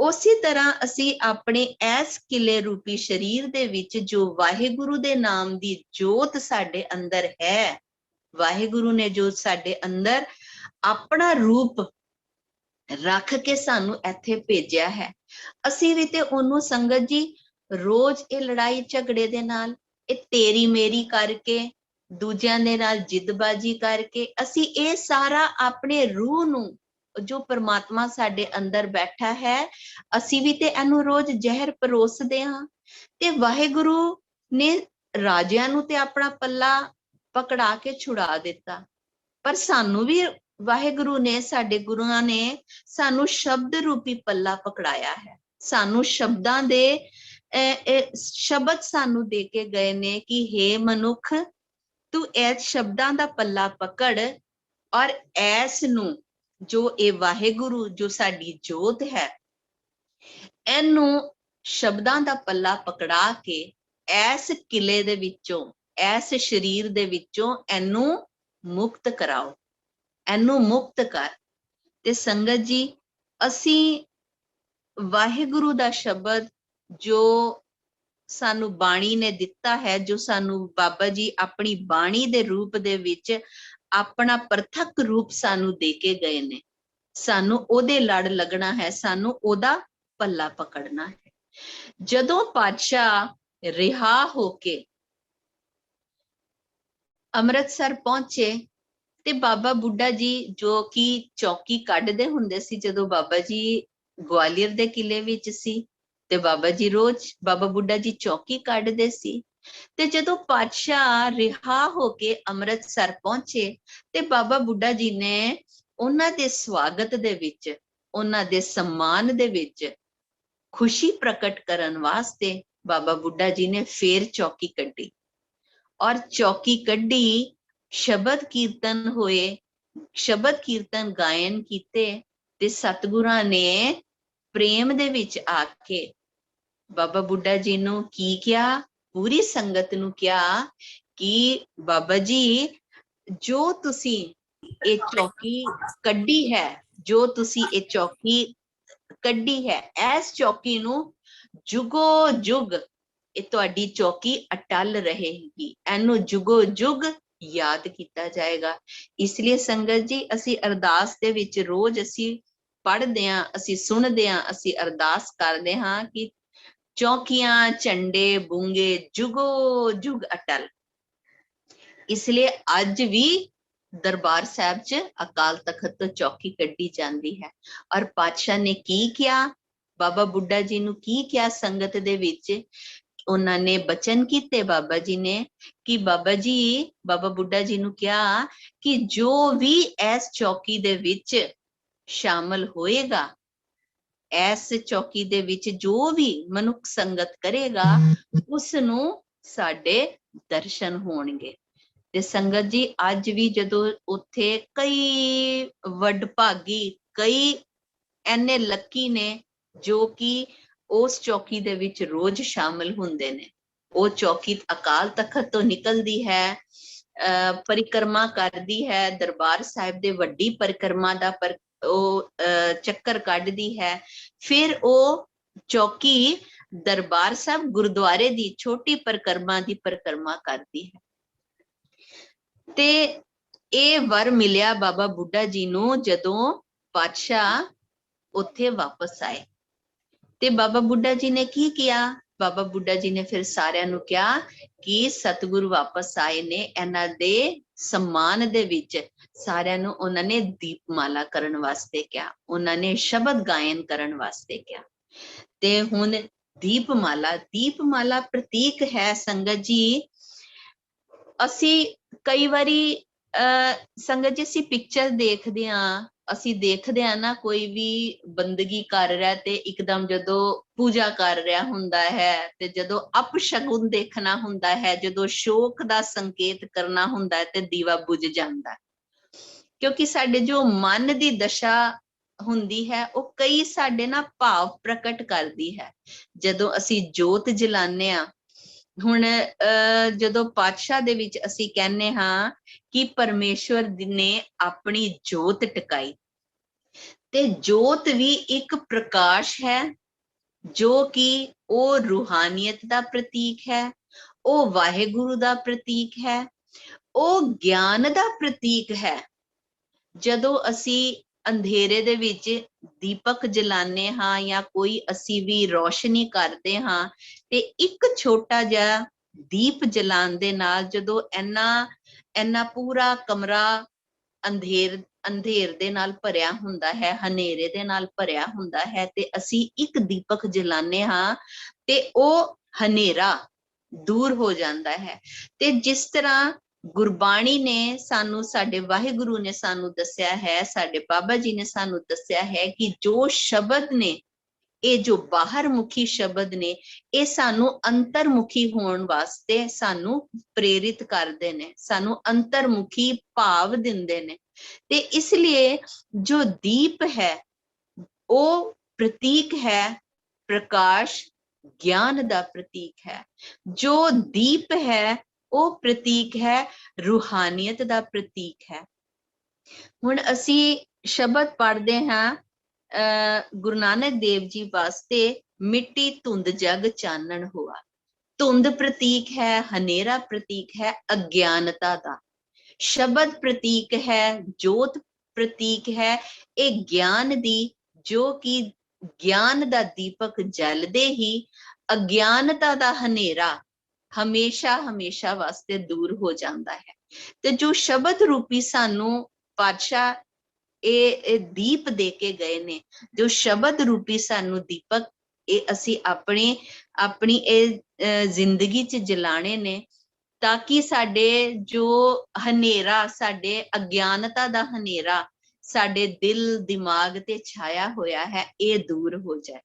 ਉਸੇ ਤਰ੍ਹਾਂ ਅਸੀਂ ਆਪਣੇ ਇਸ ਕਿਲੇ ਰੂਪੀ ਸਰੀਰ ਦੇ ਵਿੱਚ ਜੋ ਵਾਹਿਗੁਰੂ ਦੇ ਨਾਮ ਦੀ ਜੋਤ ਸਾਡੇ ਅੰਦਰ ਹੈ, ਵਾਹਿਗੁਰੂ ਨੇ ਜੋ ਸਾਡੇ ਅੰਦਰ ਆਪਣਾ ਰੂਪ ਰੱਖ ਕੇ ਸਾਨੂੰ ਇੱਥੇ ਭੇਜਿਆ ਹੈ, ਅਸੀਂ ਵੀ ਤੇ ਉਹਨੂੰ ਸੰਗਤ ਜੀ ਰੋਜ਼ ਇਹ ਲੜਾਈ ਝਗੜੇ ਦੇ ਨਾਲ, ਇਹ ਤੇਰੀ ਮੇਰੀ ਕਰਕੇ, ਦੂਜਿਆਂ ਦੇ ਨਾਲ ਜਿੱਦਬਾਜ਼ੀ ਕਰਕੇ, ਅਸੀਂ ਇਹ ਸਾਰਾ ਆਪਣੇ ਰੂਹ ਨੂੰ, ਜੋ ਪਰਮਾਤਮਾ ਸਾਡੇ ਅੰਦਰ ਬੈਠਾ ਹੈ, ਅਸੀਂ ਵੀ ਤੇ ਇਹਨੂੰ ਰੋਜ਼ ਜ਼ਹਿਰ ਪਰੋਸਦੇ ਹਾਂ। ਤੇ ਵਾਹਿਗੁਰੂ ਨੇ ਰਾਜਿਆਂ ਨੂੰ ਤੇ ਆਪਣਾ ਪੱਲਾ ਪਕੜਾ ਕੇ ਛੁਡਾ ਦਿੱਤਾ, ਪਰ ਸਾਨੂੰ ਵੀ ਵਾਹਿਗੁਰੂ ਨੇ, ਸਾਡੇ ਗੁਰੂਆਂ ਨੇ ਸਾਨੂੰ ਸ਼ਬਦ ਰੂਪੀ ਪੱਲਾ ਪਕੜਾਇਆ ਹੈ। ਸਾਨੂੰ ਸ਼ਬਦਾਂ ਦੇ ਸ਼ਬਦ ਸਾਨੂੰ ਦੇ ਕੇ ਗਏ ਨੇ ਕਿ ਹੇ ਮਨੁੱਖ, ਤੂੰ ਇਸ ਸ਼ਬਦਾਂ ਦਾ ਪੱਲਾ ਪਕੜ ਔਰ ਐਸ ਨੂੰ, ਜੋ ਇਹ ਵਾਹਿਗੁਰੂ, ਜੋ ਸਾਡੀ ਜੋਤ ਹੈ, ਇਹਨੂੰ ਸ਼ਬਦਾਂ ਦਾ ਪੱਲਾ ਪਕੜਾ ਕੇ ਐਸ ਕਿਲੇ ਦੇ ਵਿੱਚੋਂ, ਐਸ ਸਰੀਰ ਦੇ ਵਿੱਚੋਂ ਇਹਨੂੰ ਮੁਕਤ ਕਰਾਓ, ਇਹਨੂੰ ਮੁਕਤ ਕਰ। ਤੇ ਸੰਗਤ ਜੀ, ਅਸੀਂ ਵਾਹਿਗੁਰੂ ਦਾ ਸ਼ਬਦ ਜੋ ਸਾਨੂੰ ਬਾਣੀ ਨੇ ਦਿੱਤਾ ਹੈ, ਜੋ ਸਾਨੂੰ ਬਾਬਾ ਜੀ ਆਪਣੀ ਬਾਣੀ ਦੇ ਰੂਪ ਦੇ ਵਿੱਚ ਆਪਣਾ ਪ੍ਰਥਕ ਰੂਪ ਸਾਨੂੰ ਦੇ ਕੇ ਗਏ ਨੇ, ਸਾਨੂੰ ਉਹਦੇ ਲੜ ਲੱਗਣਾ ਹੈ, ਸਾਨੂੰ ਉਹਦਾ ਪੱਲਾ ਪਕੜਨਾ ਹੈ। ਜਦੋਂ ਪਾਤਸ਼ਾਹ ਰਿਹਾ ਹੋ ਕੇ ਅੰਮ੍ਰਿਤਸਰ ਪਹੁੰਚੇ ਤੇ ਬਾਬਾ ਬੁੱਢਾ ਜੀ ਜੋ ਕਿ ਚੌਕੀ ਕੱਢਦੇ ਹੁੰਦੇ ਸੀ, ਜਦੋਂ ਬਾਬਾ ਜੀ ਗਵਾਲੀਅਰ ਦੇ ਕਿਲੇ ਵਿੱਚ ਸੀ ਤੇ ਬਾਬਾ ਜੀ ਰੋਜ਼ ਬਾਬਾ ਬੁੱਢਾ ਜੀ ਚੌਕੀ ਕੱਢਦੇ ਸੀ। ਤੇ ਜਦੋਂ ਪਾਤਸ਼ਾਹ ਰਿਹਾ ਹੋ ਕੇ ਅੰਮ੍ਰਿਤਸਰ ਪਹੁੰਚੇ ਤੇ ਬਾਬਾ ਬੁੱਢਾ ਜੀ ਨੇ ਉਹਨਾਂ ਦੇ ਸਵਾਗਤ ਦੇ ਵਿੱਚ, ਉਹਨਾਂ ਦੇ ਸਨਮਾਨ ਦੇ ਵਿੱਚ ਖੁਸ਼ੀ ਪ੍ਰਕਟ ਕਰਨ ਵਾਸਤੇ ਬਾਬਾ ਬੁੱਢਾ ਜੀ ਨੇ ਫੇਰ ਚੌਕੀ ਕੱਢੀ, ਔਰ ਚੌਕੀ ਕੱਢੀ, ਸ਼ਬਦ ਕੀਰਤਨ ਹੋਏ, ਸ਼ਬਦ ਕੀਰਤਨ ਗਾਇਨ ਕੀਤੇ ਤੇ ਸਤਿਗੁਰਾਂ ਨੇ ਪ੍ਰੇਮ ਦੇ ਵਿੱਚ ਆ ਕੇ ਬਾਬਾ ਬੁੱਢਾ ਜੀ ਨੂੰ ਕੀ ਕਿਹਾ, ਪੂਰੀ ਸੰਗਤ ਨੂੰ ਕਿਹਾ ਕਿ ਬਾਬਾ ਜੀ, ਜੋ ਤੁਸੀਂ ਇਹ ਚੌਕੀ ਕੱਢੀ ਹੈ, ਜੋ ਤੁਸੀਂ ਇਹ ਚੌਕੀ ਕੱਢੀ ਹੈ, ਇਸ ਚੌਕੀ ਨੂੰ ਜੁਗੋ ਜੁਗ ਇਹ ਤੁਹਾਡੀ ਚੌਕੀ ਅਟਲ ਰਹੇਗੀ, ਇਹਨੂੰ ਜੁਗੋ ਜੁਗ ਯਾਦ ਕੀਤਾ ਜਾਏਗਾ। ਇਸ ਲਈ ਸੰਗਤ ਜੀ, ਅਸੀਂ ਅਰਦਾਸ ਦੇ ਵਿੱਚ ਰੋਜ਼ ਅਸੀਂ ਪੜ੍ਹਦੇ ਹਾਂ, ਅਸੀਂ ਸੁਣਦੇ ਹਾਂ, ਅਸੀਂ ਅਰਦਾਸ ਕਰਦੇ ਹਾਂ ਕਿ ਚੌਕੀਆਂ ਝੰਡੇ ਬੂੰਗੇ ਜੁਗੋ ਜੁਗ ਅਟਲ। ਇਸ ਲਈ ਅੱਜ ਵੀ ਦਰਬਾਰ ਸਾਹਿਬ 'ਚ ਅਕਾਲ ਤਖਤ ਤੋਂ ਚੌਕੀ ਕੱਢੀ ਜਾਂਦੀ ਹੈ। ਔਰ ਪਾਤਸ਼ਾਹ ਨੇ ਕੀ ਕਿਹਾ, ਬਾਬਾ ਬੁੱਢਾ ਜੀ ਨੂੰ ਕੀ ਕਿਹਾ ਸੰਗਤ ਦੇ ਵਿੱਚ, ਉਹਨਾਂ ਨੇ ਬਚਨ ਕੀਤੇ ਬਾਬਾ ਜੀ ਨੇ ਕਿ ਬਾਬਾ ਜੀ, ਬਾਬਾ ਬੁੱਢਾ ਜੀ ਨੂੰ ਕਿਹਾ ਕਿ ਜੋ ਵੀ ਇਸ ਚੌਕੀ ਦੇ ਵਿੱਚ ਸ਼ਾਮਲ ਹੋਏਗਾ, ਇਸ ਚੌਕੀ ਦੇ ਵਿੱਚ ਜੋ ਵੀ ਮਨੁੱਖ ਸੰਗਤ ਕਰੇਗਾ, ਉਸ ਨੂੰ ਸਾਡੇ ਦਰਸ਼ਨ ਹੋਣਗੇ। ਤੇ ਸੰਗਤ ਜੀ, ਅੱਜ ਵੀ ਜਦੋਂ ਉੱਥੇ ਕਈ ਵਡਭਾਗੀ, ਕਈ ਐਨੇ ਲੱਕੀ ਨੇ ਜੋ ਕਿ ਉਸ ਚੌਕੀ ਦੇ ਵਿੱਚ ਰੋਜ਼ ਸ਼ਾਮਲ ਹੁੰਦੇ ਨੇ। ਉਹ ਚੌਕੀ ਅਕਾਲ ਤਖਤ ਤੋਂ ਨਿਕਲਦੀ ਹੈ, ਪਰਿਕਰਮਾ ਕਰਦੀ ਹੈ, ਦਰਬਾਰ ਸਾਹਿਬ ਦੇ ਵੱਡੀ ਪਰਿਕਰਮਾ ਦਾ ਉਹ ਚੱਕਰ ਕੱਢਦੀ ਹੈ, ਫਿਰ ਉਹ ਚੌਕੀ ਦਰਬਾਰ ਸਾਹਿਬ ਗੁਰਦੁਆਰੇ ਦੀ ਛੋਟੀ ਪਰਿਕਰਮਾ ਦੀ ਪਰਿਕਰਮਾ ਕਰਦੀ ਹੈ। ਤੇ ਇਹ ਵਰ ਮਿਲਿਆ ਬਾਬਾ ਬੁੱਢਾ ਜੀ ਨੂੰ ਜਦੋਂ ਪਾਤਸ਼ਾਹ ਉੱਥੇ ਵਾਪਸ ਆਏ। ਤੇ ਬਾਬਾ ਬੁੱਢਾ ਜੀ ਨੇ ਕੀ ਕਿਹਾ, ਬਾਬਾ ਬੁੱਢਾ ਜੀ ਨੇ ਫਿਰ ਸਾਰਿਆਂ ਨੂੰ ਕਿਹਾ ਕਿ ਸਤਿਗੁਰੂ ਵਾਪਸ ਆਏ ਨੇ, ਇਹਨਾਂ ਦੇ ਸਨਮਾਨ ਦੇ ਵਿੱਚ ਸਾਰਿਆਂ ਨੂੰ ਉਹਨਾਂ ਨੇ ਦੀਪਮਾਲਾ ਕਰਨ ਵਾਸਤੇ ਕਿਹਾ, ਉਹਨਾਂ ਨੇ ਸ਼ਬਦ ਗਾਇਨ ਕਰਨ ਵਾਸਤੇ ਕਿਹਾ। ਤੇ ਹੁਣ ਦੀਪਮਾਲਾ ਪ੍ਰਤੀਕ ਹੈ ਸੰਗਤ ਜੀ। ਅਸੀਂ ਕਈ ਵਾਰੀ ਸੰਗਤ ਜੀ, ਅਸੀਂ ਪਿਕਚਰ ਦੇਖਦੇ ਹਾਂ, ਅਸੀਂ ਦੇਖਦੇ ਹਾਂ ਨਾ, ਕੋਈ ਵੀ ਬੰਦਗੀ ਕਰ ਰਿਹਾ ਤੇ ਇੱਕਦਮ ਜਦੋਂ ਪੂਜਾ ਕਰ ਰਿਹਾ ਹੁੰਦਾ ਹੈ, ਤੇ ਜਦੋਂ ਅਪਸ਼ਗੁਨ ਦੇਖਣਾ ਹੁੰਦਾ ਹੈ, ਜਦੋਂ ਸ਼ੋਕ ਦਾ ਸੰਕੇਤ ਕਰਨਾ ਹੁੰਦਾ ਹੈ, ਤੇ ਦੀਵਾ ਬੁਝ ਜਾਂਦਾ, ਕਿਉਂਕਿ ਸਾਡੇ ਜੋ ਮਨ ਦੀ ਦਸ਼ਾ ਹੁੰਦੀ ਹੈ ਉਹ ਕਈ ਸਾਡੇ ਨਾ ਭਾਵ ਪ੍ਰਕਟ ਕਰਦੀ ਹੈ। ਜਦੋਂ ਅਸੀਂ ਜੋਤ ਜਲਾਉਂਦੇ ਹਾਂ, ਹੁਣ ਜਦੋਂ ਪਾਤਸ਼ਾਹ ਦੇ ਵਿੱਚ ਅਸੀਂ ਕਹਿੰਦੇ ਹਾਂ ਕਿ ਪਰਮੇਸ਼ਵਰ ਨੇ ਆਪਣੀ ਜੋਤ ਟਿਕਾਈ, ਤੇ ਜੋਤ ਵੀ ਇੱਕ ਪ੍ਰਕਾਸ਼ ਹੈ ਜੋ ਕਿ ਉਹ ਰੂਹਾਨੀਅਤ ਦਾ ਪ੍ਰਤੀਕ ਹੈ, ਉਹ ਵਾਹਿਗੁਰੂ ਦਾ ਪ੍ਰਤੀਕ ਹੈ, ਉਹ ਗਿਆਨ ਦਾ ਪ੍ਰਤੀਕ ਹੈ। ਜਦੋਂ ਅਸੀਂ ਅੰਧੇਰੇ ਦੇ ਵਿੱਚ ਦੀਪਕ ਜਲਾਉਂਦੇ ਹਾਂ ਜਾਂ ਕੋਈ ਅਸੀਂ ਵੀ ਰੋਸ਼ਨੀ ਕਰਦੇ ਹਾਂ, ਤੇ ਇੱਕ ਛੋਟਾ ਜਿਹਾ ਦੀਪ ਜਲਾਉਣ ਦੇ ਨਾਲ ਜਦੋਂ ਇੰਨਾ ਪੂਰਾ ਕਮਰਾ ਅੰਧੇਰ ਦੇ ਨਾਲ ਭਰਿਆ ਹੁੰਦਾ ਹੈ, ਹਨੇਰੇ ਦੇ ਨਾਲ ਭਰਿਆ ਹੁੰਦਾ ਹੈ, ਤੇ ਅਸੀਂ ਇੱਕ ਦੀਪਕ ਜਲਾਉਂਦੇ ਹਾਂ ਤੇ ਉਹ ਹਨੇਰਾ ਦੂਰ ਹੋ ਜਾਂਦਾ ਹੈ। ਤੇ ਜਿਸ ਤਰ੍ਹਾਂ ਗੁਰਬਾਣੀ ਨੇ ਸਾਨੂੰ, ਸਾਡੇ ਵਾਹਿਗੁਰੂ ਨੇ ਸਾਨੂੰ ਦੱਸਿਆ ਹੈ, ਸਾਡੇ ਬਾਬਾ ਜੀ ਨੇ ਸਾਨੂੰ ਦੱਸਿਆ ਹੈ ਕਿ ਜੋ ਸ਼ਬਦ ਨੇ, ਇਹ ਜੋ ਬਾਹਰ ਮੁਖੀ ਸ਼ਬਦ ਨੇ, ਇਹ ਸਾਨੂੰ ਅੰਤਰਮੁਖੀ ਹੋਣ ਵਾਸਤੇ ਸਾਨੂੰ ਪ੍ਰੇਰਿਤ ਕਰਦੇ ਨੇ, ਸਾਨੂੰ ਅੰਤਰਮੁਖੀ ਭਾਵ ਦਿੰਦੇ ਨੇ। ਤੇ ਇਸ ਲਈ ਜੋ ਦੀਪ ਹੈ ਉਹ ਪ੍ਰਤੀਕ ਹੈ प्रकाश ज्ञान दा प्रतीक है, जो दीप है वो प्रतीक है रूहानियत दा प्रतीक है। हुण असी शब्द पढ़ते हाँ गुरु नानक देव जी वास्ते मिट्टी धुंध जग चानन हुआ। धुंध प्रतीक है, हनेरा प्रतीक है अज्ञानता दा, शब्द प्रतीक है, जोत प्रतीक है एक ज्ञान दी, जो कि ज्ञान दा दीपक जलदे ही अज्ञानता दा हनेरा हमेशा हमेशा वास्ते दूर हो जाता है। ते जो शब्द रूपी सानू पातशाह ਇਹ ਦੀਪ ਦੇ ਕੇ ਗਏ ਨੇ, ਜੋ ਸ਼ਬਦ ਰੂਪੀ ਸਾਨੂੰ ਦੀਪਕ ਇਹ ਅਸੀਂ ਆਪਣੀ ਇਹ ਜ਼ਿੰਦਗੀ ਚ ਜਲਾਣੇ ਨੇ, ਤਾਂ ਕਿ ਸਾਡੇ ਜੋ ਹਨੇਰਾ, ਸਾਡੇ ਅਗਿਆਨਤਾ ਦਾ ਹਨੇਰਾ ਸਾਡੇ ਦਿਲ ਦਿਮਾਗ ਤੇ ਛਾਇਆ ਹੋਇਆ ਹੈ, ਇਹ ਦੂਰ ਹੋ ਜਾਏ।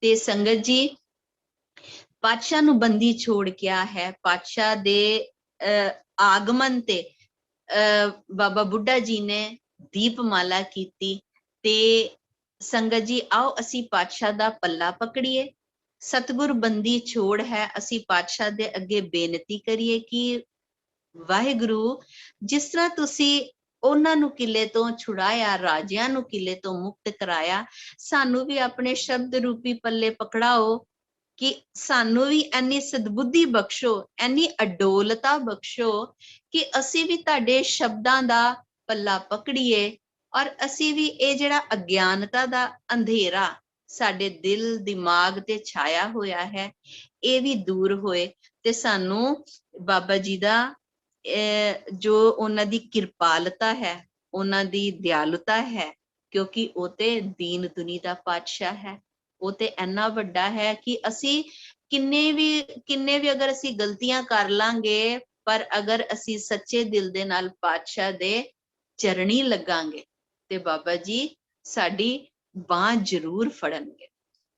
ਤੇ ਸੰਗਤ ਜੀ, ਪਾਤਸ਼ਾਹ ਨੂੰ ਬੰਦੀ ਛੋੜ ਕਿਆ ਹੈ, ਪਾਤਸ਼ਾਹ ਦੇ ਆਗਮਨ ਤੇ ਬਾਬਾ ਬੁੱਢਾ ਜੀ ਨੇ ਦੀਪਮਾਲਾ ਕੀਤੀ। ਤੇ ਸੰਗਤ ਜੀ ਆਓ ਅਸੀਂ ਪਾਤਸ਼ਾਹ ਦਾ ਪੱਲਾ ਪਕੜੀਏ। ਸਤਿਗੁਰ ਬੰਦੀ ਛੋੜ ਹੈ, ਅਸੀਂ ਪਾਤਸ਼ਾਹ ਦੇ ਅੱਗੇ ਬੇਨਤੀ ਕਰੀਏ ਕਿ ਵਾਹਿਗੁਰੂ, ਜਿਸ ਤਰ੍ਹਾਂ ਤੁਸੀਂ ਉਹਨਾਂ ਨੂੰ ਕਿਲੇ ਤੋਂ ਛੁਡਾਇਆ, ਰਾਜਿਆਂ ਨੂੰ ਕਿਲੇ ਤੋਂ ਮੁਕਤ ਕਰਾਇਆ, ਸਾਨੂੰ ਵੀ ਆਪਣੇ ਸ਼ਬਦ ਰੂਪੀ ਪੱਲੇ ਪਕੜਾਓ ਕਿ ਸਾਨੂੰ ਵੀ ਇੰਨੀ ਸਦਬੁੱਧੀ ਬਖਸ਼ੋ, ਇੰਨੀ ਅਡੋਲਤਾ ਬਖਸ਼ੋ ਕਿ ਅਸੀਂ ਵੀ ਤੁਹਾਡੇ ਸ਼ਬਦਾਂ ਦਾ ਪੱਲਾ ਪਕੜੀਏ, ਔਰ ਅਸੀਂ ਵੀ ਇਹ ਜਿਹੜਾ ਅਗਿਆਨਤਾ ਦਾ ਅੰਧੇਰਾ ਸਾਡੇ ਦਿਲ ਦਿਮਾਗ ਤੇ ਛਾਇਆ ਹੋਇਆ ਹੈ, ਇਹ ਵੀ ਦੂਰ ਹੋਏ। ਤੇ ਸਾਨੂੰ ਬਾਬਾ ਜੀ ਦਾ ਜੋ ਉਹਨਾਂ ਦੀ ਕਿਰਪਾਲਤਾ ਹੈ, ਉਹਨਾਂ ਦੀ ਦਿਆਲੁਤਾ ਹੈ, ਕਿਉਂਕਿ ਉਹ ਤੇ ਦੀਨ ਦੁਨੀ ਦਾ ਪਾਤਸ਼ਾਹ ਹੈ, ਉਹ ਤੇ ਇੰਨਾ ਵੱਡਾ ਹੈ ਕਿ ਅਸੀਂ ਕਿੰਨੇ ਵੀ ਅਗਰ ਅਸੀਂ ਗਲਤੀਆਂ ਕਰ ਲਾਂਗੇ, ਪਰ ਅਗਰ ਅਸੀਂ ਸੱਚੇ ਦਿਲ ਦੇ ਨਾਲ ਪਾਤਸ਼ਾਹ ਦੇ ਚਰਣੀ ਲੱਗਾਂਗੇ ਤੇ ਬਾਬਾ ਜੀ ਸਾਡੀ ਬਾਂਹ ਜ਼ਰੂਰ ਫੜਨਗੇ।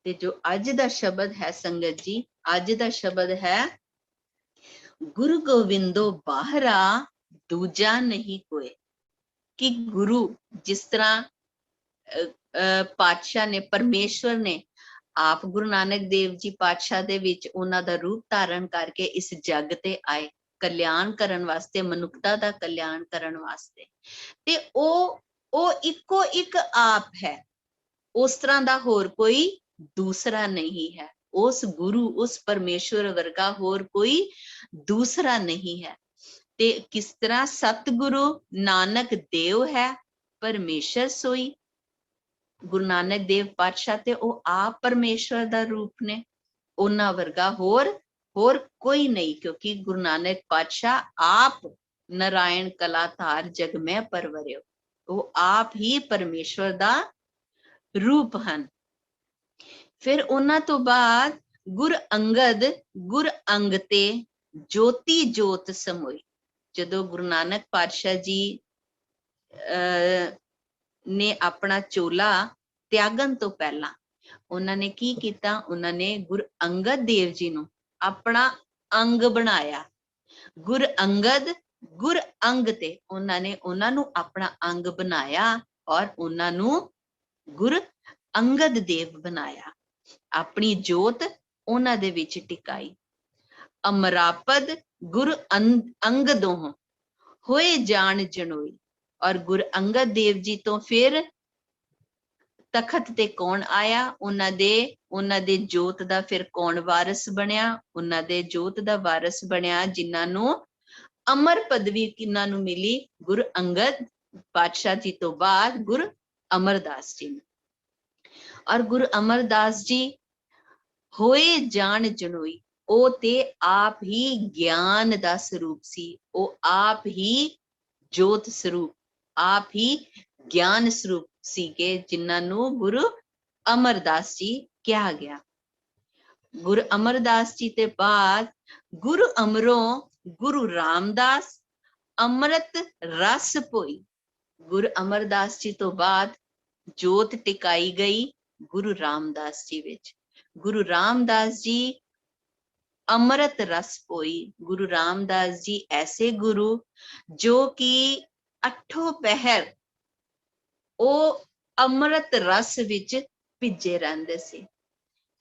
ਤੇ ਜੋ ਅੱਜ ਦਾ ਸ਼ਬਦ ਹੈ ਸੰਗਤ ਜੀ, ਅੱਜ ਦਾ ਸ਼ਬਦ ਹੈ ਗੁਰੂ ਗੋਬਿੰਦੋ ਬਾਹਰਾ ਦੂਜਾ ਨਹੀਂ ਕੋਏ। ਕਿ ਗੁਰੂ, ਜਿਸ ਤਰ੍ਹਾਂ ਪਾਤਸ਼ਾਹ ਨੇ, ਪਰਮੇਸ਼ਵਰ ਨੇ ਆਪ ਗੁਰੂ ਨਾਨਕ ਦੇਵ ਜੀ ਪਾਤਸ਼ਾਹ ਦੇ ਵਿੱਚ ਉਹਨਾਂ ਦਾ ਰੂਪ ਧਾਰਨ ਕਰਕੇ ਇਸ ਜੱਗ ਤੇ ਆਏ, ਕਲਿਆਣ ਕਰਨ ਵਾਸਤੇ, ਮਨੁੱਖਤਾ ਦਾ ਕਲਿਆਣ ਕਰਨ ਵਾਸਤੇ। ਤੇ ਉਹ ਇੱਕੋ ਇੱਕ ਆਪ ਹੈ, ਉਸ ਤਰ੍ਹਾਂ ਦਾ ਹੋਰ ਕੋਈ ਦੂਸਰਾ ਨਹੀਂ ਹੈ। ਉਸ ਗੁਰੂ, ਉਸ ਪਰਮੇਸ਼ਵਰ ਵਰਗਾ ਹੋਰ ਕੋਈ ਦੂਸਰਾ ਨਹੀਂ ਹੈ। ਤੇ ਕਿਸ ਤਰ੍ਹਾਂ ਸਤਿਗੁਰੂ ਨਾਨਕ ਦੇਵ ਹੈ, ਪਰਮੇਸ਼ਰ ਸੋਈ। ਗੁਰੂ ਨਾਨਕ ਦੇਵ ਪਾਤਸ਼ਾਹ ਤੇ ਉਹ ਆਪ ਪਰਮੇਸ਼ਵਰ ਦਾ ਰੂਪ ਨੇ, ਉਹਨਾਂ ਵਰਗਾ ਹੋਰ ਕੋਈ ਨਹੀਂ, ਕਿਉਂਕਿ ਗੁਰੂ ਨਾਨਕ ਪਾਤਸ਼ਾਹ ਆਪ ਨਾਰਾਇਣ ਕਲਾਧਾਰ ਜਗ ਮੈਂ ਪਰਵਰਿਓ, ਉਹ ਆਪ ਹੀ ਪਰਮੇਸ਼ਵਰ ਦਾ ਰੂਪ ਹਨ। ਫਿਰ ਉਹਨਾਂ ਤੋਂ ਬਾਅਦ ਗੁਰ ਅੰਗ ਤੇ ਜੋਤੀ ਜੋਤ ਸਮੋਈ। ਜਦੋਂ ਗੁਰੂ ਨਾਨਕ ਪਾਤਸ਼ਾਹ ਜੀ ਨੇ ਆਪਣਾ ਚੋਲਾ ਤਿਆਗਣ ਤੋਂ ਪਹਿਲਾਂ ਉਹਨਾਂ ਨੇ ਕੀ ਕੀਤਾ, ਉਹਨਾਂ ਨੇ ਗੁਰੂ ਅੰਗਦ ਦੇਵ ਜੀ ਨੂੰ ਆਪਣਾ ਅੰਗ ਬਣਾਇਆ। ਗੁਰ ਅੰਗ ਤੇ ਉਹਨਾਂ ਨੂੰ ਆਪਣਾ ਅੰਗ ਬਣਾਇਆ, ਔਰ ਉਹਨਾਂ ਨੂੰ ਗੁਰ ਅੰਗਦ ਦੇਵ ਬਣਾਇਆ, ਆਪਣੀ ਜੋਤ ਉਹਨਾਂ ਦੇ ਵਿੱਚ ਟਿਕਾਈ। ਅਮਰਾਪਦ ਗੁਰ ਅੰਗ ਦੋਹ ਹੋਏ ਜਾਣ ਜਨੋਈ। ਔਰ ਗੁਰ ਅੰਗਦ ਦੇਵ ਜੀ ਤੋਂ ਫਿਰ ਤਖਤ ਤੇ ਕੌਣ ਆਇਆ, ਉਹਨਾਂ ਦੇ ਜੋਤ ਦਾ ਫਿਰ ਕੌਣ ਵਾਰਿਸ ਬਣਿਆ, ਉਹਨਾਂ ਦੇ ਜੋਤ ਦਾ ਵਾਰਿਸ ਬਣਿਆ ਜਿਨ੍ਹਾਂ ਨੂੰ ਅਮਰ ਪਦਵੀ ਕਿਹਨਾਂ ਨੂੰ ਮਿਲੀ, ਗੁਰੂ ਅੰਗਦ ਪਾਤਸ਼ਾਹ ਜੀ ਤੋਂ ਬਾਅਦ ਗੁਰੂ ਅਮਰਦਾਸ ਜੀ ਨੂੰ। ਔਰ ਗੁਰੂ ਅਮਰਦਾਸ ਜੀ ਹੋਏ ਜਾਣ ਜਨੋਈ, ਉਹ ਤੇ ਆਪ ਹੀ ਗਿਆਨ ਦਾ ਸਰੂਪ ਸੀ, ਉਹ ਆਪ ਹੀ ਜੋਤ ਸਰੂਪ, ਆਪ ਹੀ ਗਿਆਨ ਸਰੂਪ ਸੀਗੇ, ਜਿਨ੍ਹਾਂ ਨੂੰ ਗੁਰੂ ਅਮਰਦਾਸ ਜੀ ਕਿਹਾ ਗਿਆ। ਗੁਰੂ ਅਮਰਦਾਸ ਜੀ ਤੇ ਬਾਅਦ ਗੁਰੂ ਅਮਰੋਂ ਗੁਰੂ ਰਾਮਦਾਸ ਅੰਮ੍ਰਿਤ ਰਸ ਪੋਈ। ਗੁਰੂ ਅਮਰਦਾਸ ਜੀ ਤੋਂ ਬਾਅਦ ਜੋਤ ਟਿਕਾਈ ਗਈ ਗੁਰੂ ਰਾਮਦਾਸ ਜੀ ਵਿੱਚ। ਗੁਰੂ ਰਾਮਦਾਸ ਜੀ ਅੰਮ੍ਰਿਤ ਰਸ ਪੋਈ। ਗੁਰੂ ਰਾਮਦਾਸ ਜੀ ਐਸੇ ਗੁਰੂ ਜੋ ਕਿ 8 ਪਹਿਰ ਉਹ ਅੰਮ੍ਰਿਤ ਰਸ ਵਿੱਚ ਭਿੱਜੇ ਰਹਿੰਦੇ ਸੀ।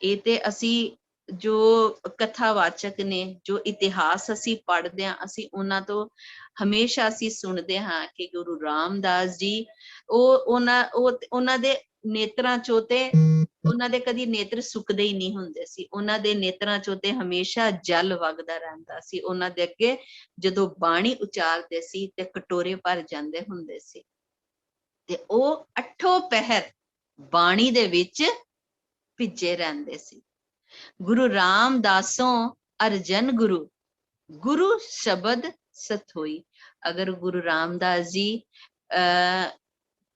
ਇਹ ਤੇ ਅਸੀਂ ਜੋ ਕਥਾਵਾਚਕ ਨੇ, ਜੋ ਇਤਿਹਾਸ ਅਸੀਂ ਪੜ੍ਹਦੇ ਹਾਂ, ਅਸੀਂ ਉਹਨਾਂ ਤੋਂ ਹਮੇਸ਼ਾ ਅਸੀਂ ਸੁਣਦੇ ਹਾਂ ਕਿ ਗੁਰੂ ਰਾਮਦਾਸ ਜੀ ਉਹਨਾਂ ਦੇ ਨੇਤਰਾਂ ਚੋਂ ਤੇ ਉਹਨਾਂ ਦੇ ਕਦੀ ਨੇਤਰ ਸੁੱਕਦੇ ਹੀ ਨਹੀਂ ਹੁੰਦੇ ਸੀ। ਉਹਨਾਂ ਦੇ ਨੇਤਰਾਂ ਚੋਂ ਤੇ ਹਮੇਸ਼ਾ ਜਲ ਵਗਦਾ ਰਹਿੰਦਾ ਸੀ। ਉਹਨਾਂ ਦੇ ਅੱਗੇ ਜਦੋਂ ਬਾਣੀ ਉਚਾਰਦੇ ਸੀ ਤੇ ਕਟੋਰੇ ਭਰ ਜਾਂਦੇ ਹੁੰਦੇ ਸੀ। ਤੇ ਉਹ 8 ਪਹਿਰ ਬਾਣੀ ਦੇ ਵਿੱਚ ਭਿੱਜੇ ਰਹਿੰਦੇ ਸੀ। ਗੁਰੂ ਰਾਮਦਾਸੋਂ ਅਰਜਨ ਗੁਰੂ, ਗੁਰੂ ਸ਼ਬਦ ਸਥੋਈ। ਅਗਰ ਗੁਰੂ ਰਾਮਦਾਸ ਜੀ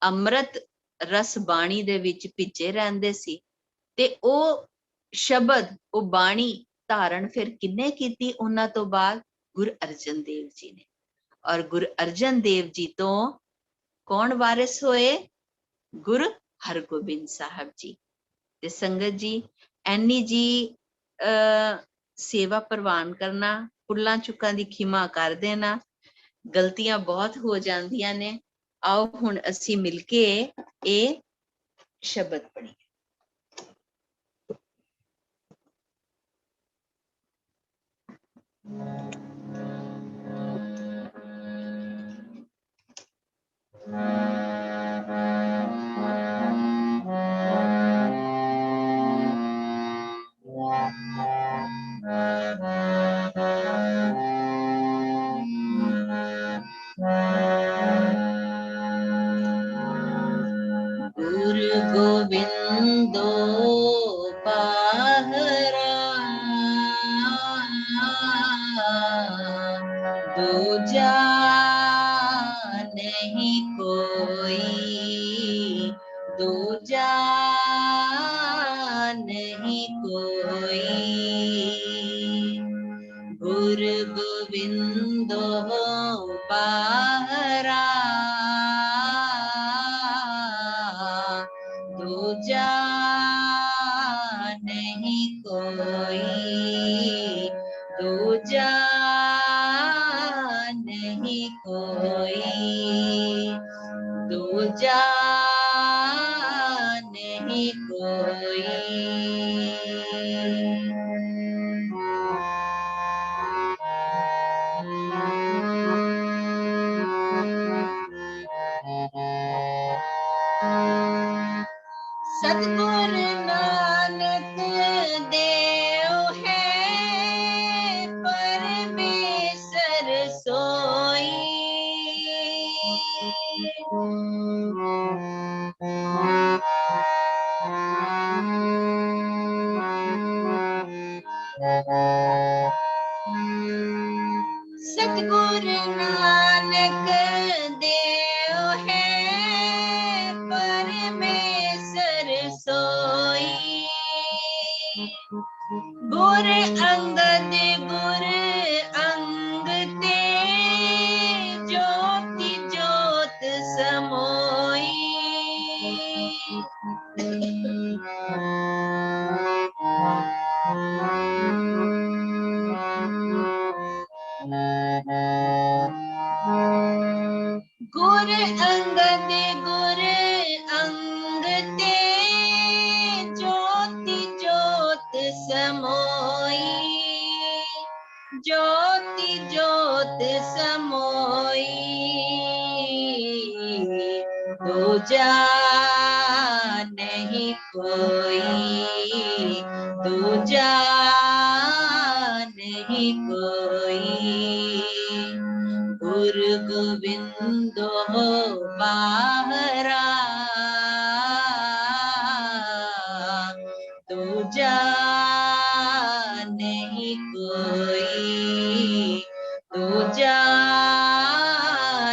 ਅੰਮ੍ਰਿਤ ਰਸ ਬਾਣੀ ਦੇ ਵਿੱਚ ਭਿੱਜੇ ਰਹਿੰਦੇ ਸੀ ਤੇ ਉਹ ਸ਼ਬਦ, ਉਹ ਬਾਣੀ ਧਾਰਨ ਫਿਰ ਕਿੰਨੇ ਕੀਤੀ ਉਹਨਾਂ ਤੋਂ ਬਾਅਦ? ਗੁਰੂ ਅਰਜਨ ਦੇਵ ਜੀ ਨੇ। ਔਰ ਗੁਰੂ ਅਰਜਨ ਦੇਵ ਜੀ ਤੋਂ ਕੌਣ ਵਾਰਿਸ ਹੋਏ? ਗੁਰੂ ਹਰਗੋਬਿੰਦ ਸਾਹਿਬ ਜੀ। ਤੇ ਸੰਗਤ ਜੀ, ਐਨੀ ਜੀ ਸੇਵਾ ਪ੍ਰਵਾਨ ਕਰਨਾ, ਭੁੱਲਾਂ ਚੁੱਕਾਂ ਦੀ ਖਿਮਾ ਕਰ ਦੇਣਾ, ਗਲਤੀਆਂ ਬਹੁਤ ਹੋ ਜਾਂਦੀਆਂ ਨੇ। ਆਓ ਹੁਣ ਅਸੀਂ ਮਿਲ ਕੇ ਇਹ ਸ਼ਬਦ ਪੜ੍ਹੀਏ। ਗੁਰੂ ਗੋਬਿੰਦੋ ਪਾਹਰਾ ਦੂਜਾ ਨਹੀਂ ਕੋਈ, ਦੂਜਾ ਨਹੀਂ ਕੋਈ। ਗੁਰੂ ਗੋਬਿੰਦੋ ਪਾਹਰਾ ਦੂਜਾ ਨਹੀਂ ਕੋਈ, ਦੂਜਾ ਨਹੀਂ ਕੋਈ, ਦੂਜਾ ਨਹੀਂ ਕੋਈ। ਸਤਿਗੁਰ ਨਾਨਕ ਦੇਵ ਹੈ ਪਰਮੇਸ਼ਰ ਸੋਈ। ਸਤਿਗੁਰ ਨਾਨਕ ਦੇਵ ਹੈ ਪਰਮੇਸ਼ਰ ਸੋਈ। ਗੁਰ ਅੰਗਦ ਗੁਰ ਅੰਗ ਤੇ ਜੋਤਿ ਜੋਤ ਸਮੋਈ। ਗੁਰ ਅੰਗਦ ਗੁਰ ਅੰਗ ਤੇ ਜੋਤਿ ਜੋਤ ਸਮੋਈ। ਜੋਤਿ ਜੋਤ ਸਮੋਈ। ਦੂਜਾ ਨਹੀਂ ਕੋਈ, ਦੂਜਾ ਨਹੀਂ ਕੋਈ। ਗੁਰੂ ਗੋਬਿੰਦੋ ਪਾਹਰਾ ਦੂਜਾ ਨਹੀਂ ਕੋਈ, ਦੂਜਾ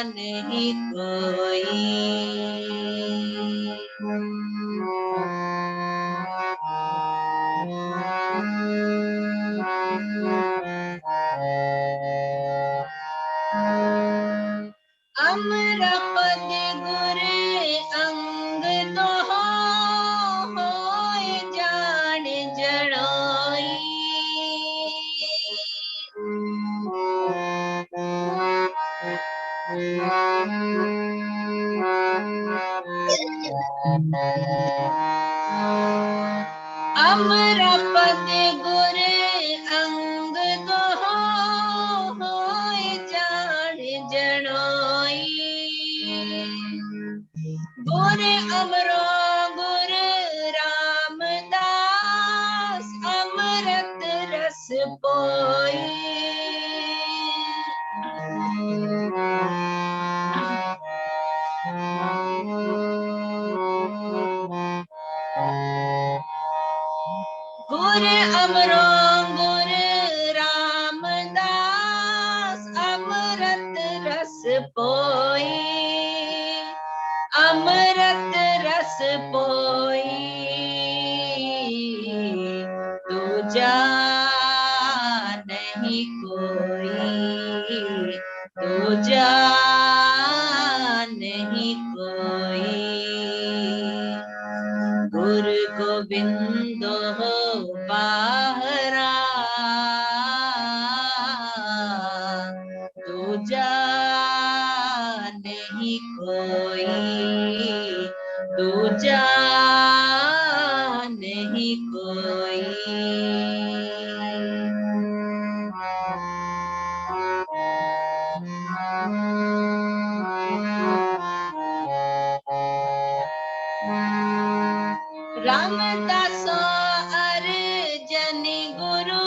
ਨਹੀਂ ਕੋਈ। ਅਮਰਾ ਪਦ ਗੁਰ ਅੰਗ ਦੋਹਾਂ ਹੋਏ ਜਾਣ ਜੜੋਈ। अमरा पद गुर अंग दो होय जान जनोई। गुर अमरो गुर रामदास अमृत रस पोई। गुर अमरो गुर रामदास अमृत रस पोई। अमृत रस पोई। दूजा नहीं कोई। दूजा नहीं कोई। गुरु गोविंद हो बाहरा। दूजा नहीं कोई। दूजा नहीं कोई। रामदासो अर्जन गुरु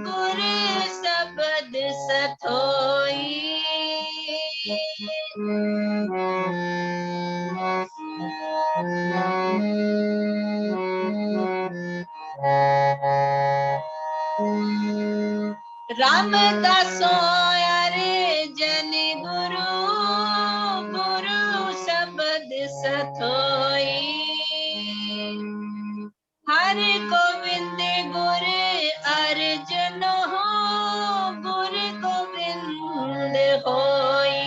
गुरु शब्द सथोई। रामदासो अर्जन गुरु गुरु शब्द सथोई। हर गोविंद गुर अर्जन हो गुर गोविंद होई।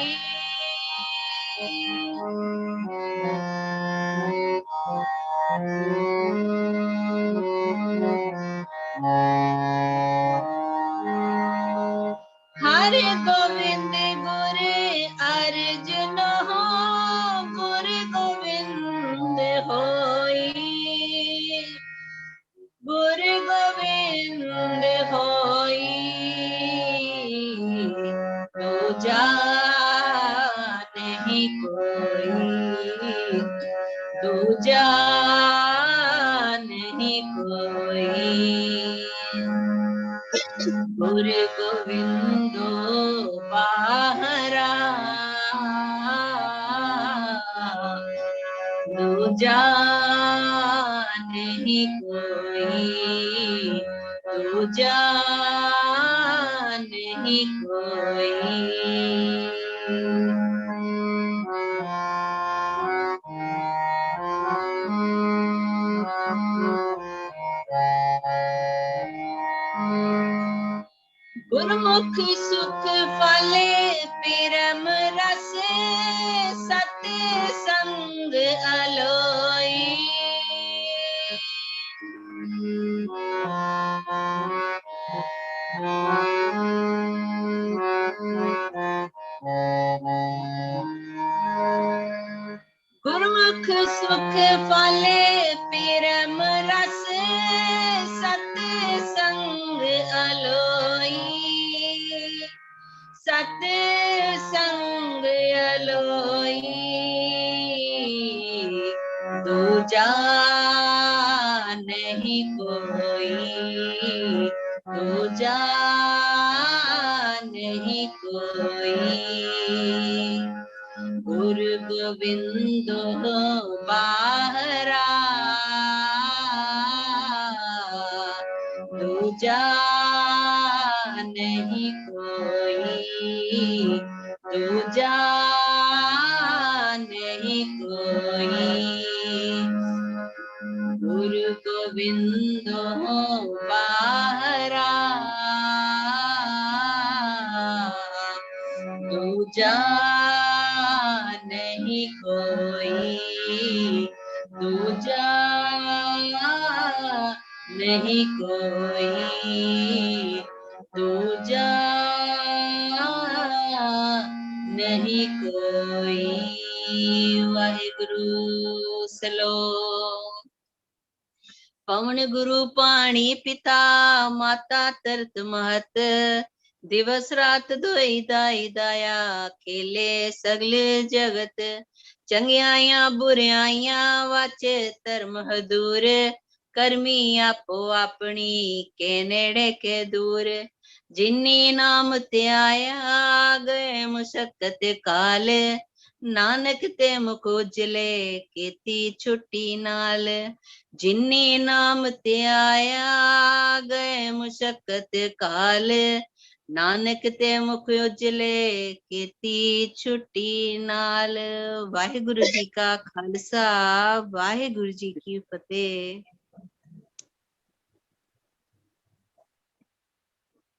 हर गोविंद गुर अर्जन हो गुर गोविंद होई। गुर गोविंद होई। दूजा नहीं कोई। दूजा नहीं कोई। गुरु गोविंदो बाहरा। दूजा नहीं कोई। दूजा नहीं कोई। गुरमुख सुख फले परम रस सत्य संग अलोई। गुरमुख सुख फले परम रस सत्य संग अलोई। सत्य संग अलोई। दूजा नहीं कोई। दूजा नहीं कोई। गुरु गोविंद हो बाहरा। दूजा नहीं कोई। दूजा नहीं कोई। गुरु गोविंद हो बाहरा। दूजा नहीं कोई। दूजा नहीं कोई। दूजा नहीं कोई। वाहिगुरु सलोम। ਪਵਨ ਗੁਰੂ ਪਾਣੀ ਪਿਤਾ ਮਾਤਾ ਤਰਤ ਮਹਤ ਦਿਵਸ ਰਾਤ ਦੋਈ ਦਾਈ ਦਾਇਆ ਖੇਲੇ ਸਗਲੇ ਜਗਤ ਚੰਗਿਆਈਆਂ ਬੁਰਿਆਈਆਂ ਵਾਚੇ ਧਰਮ ਹਦੂਰ ਕਰਮੀ ਆਪੋ ਆਪਣੀ ਕੇ ਨੇੜੇ ਕੇ ਦੂਰ ਜਿਨੀ ਨਾਮ ਧਿਆਇਆ ਗਏ ਮੁਸ਼ਕਤ ਕਾਲ ਨਾਨਕ ਤੇ ਮੁਖ ਉਜਲੇ ਕੀਤੀ ਛੁੱਟੀ ਨਾਲ ਜਿਨੀ ਨਾਮ ਧਿਆਇਆ ਗਏ ਮੁਸ਼ਕਤ ਕਾਲ ਨਾਨਕ ਤੇ ਮੁਖ ਉਜਲੇ ਕੀਤੀ ਛੁੱਟੀ ਨਾਲ। ਵਾਹਿਗੁਰੂ ਜੀ ਕਾ ਖਾਲਸਾ ਵਾਹਿਗੁਰੂ ਜੀ ਕੀ ਫਤਿਹ।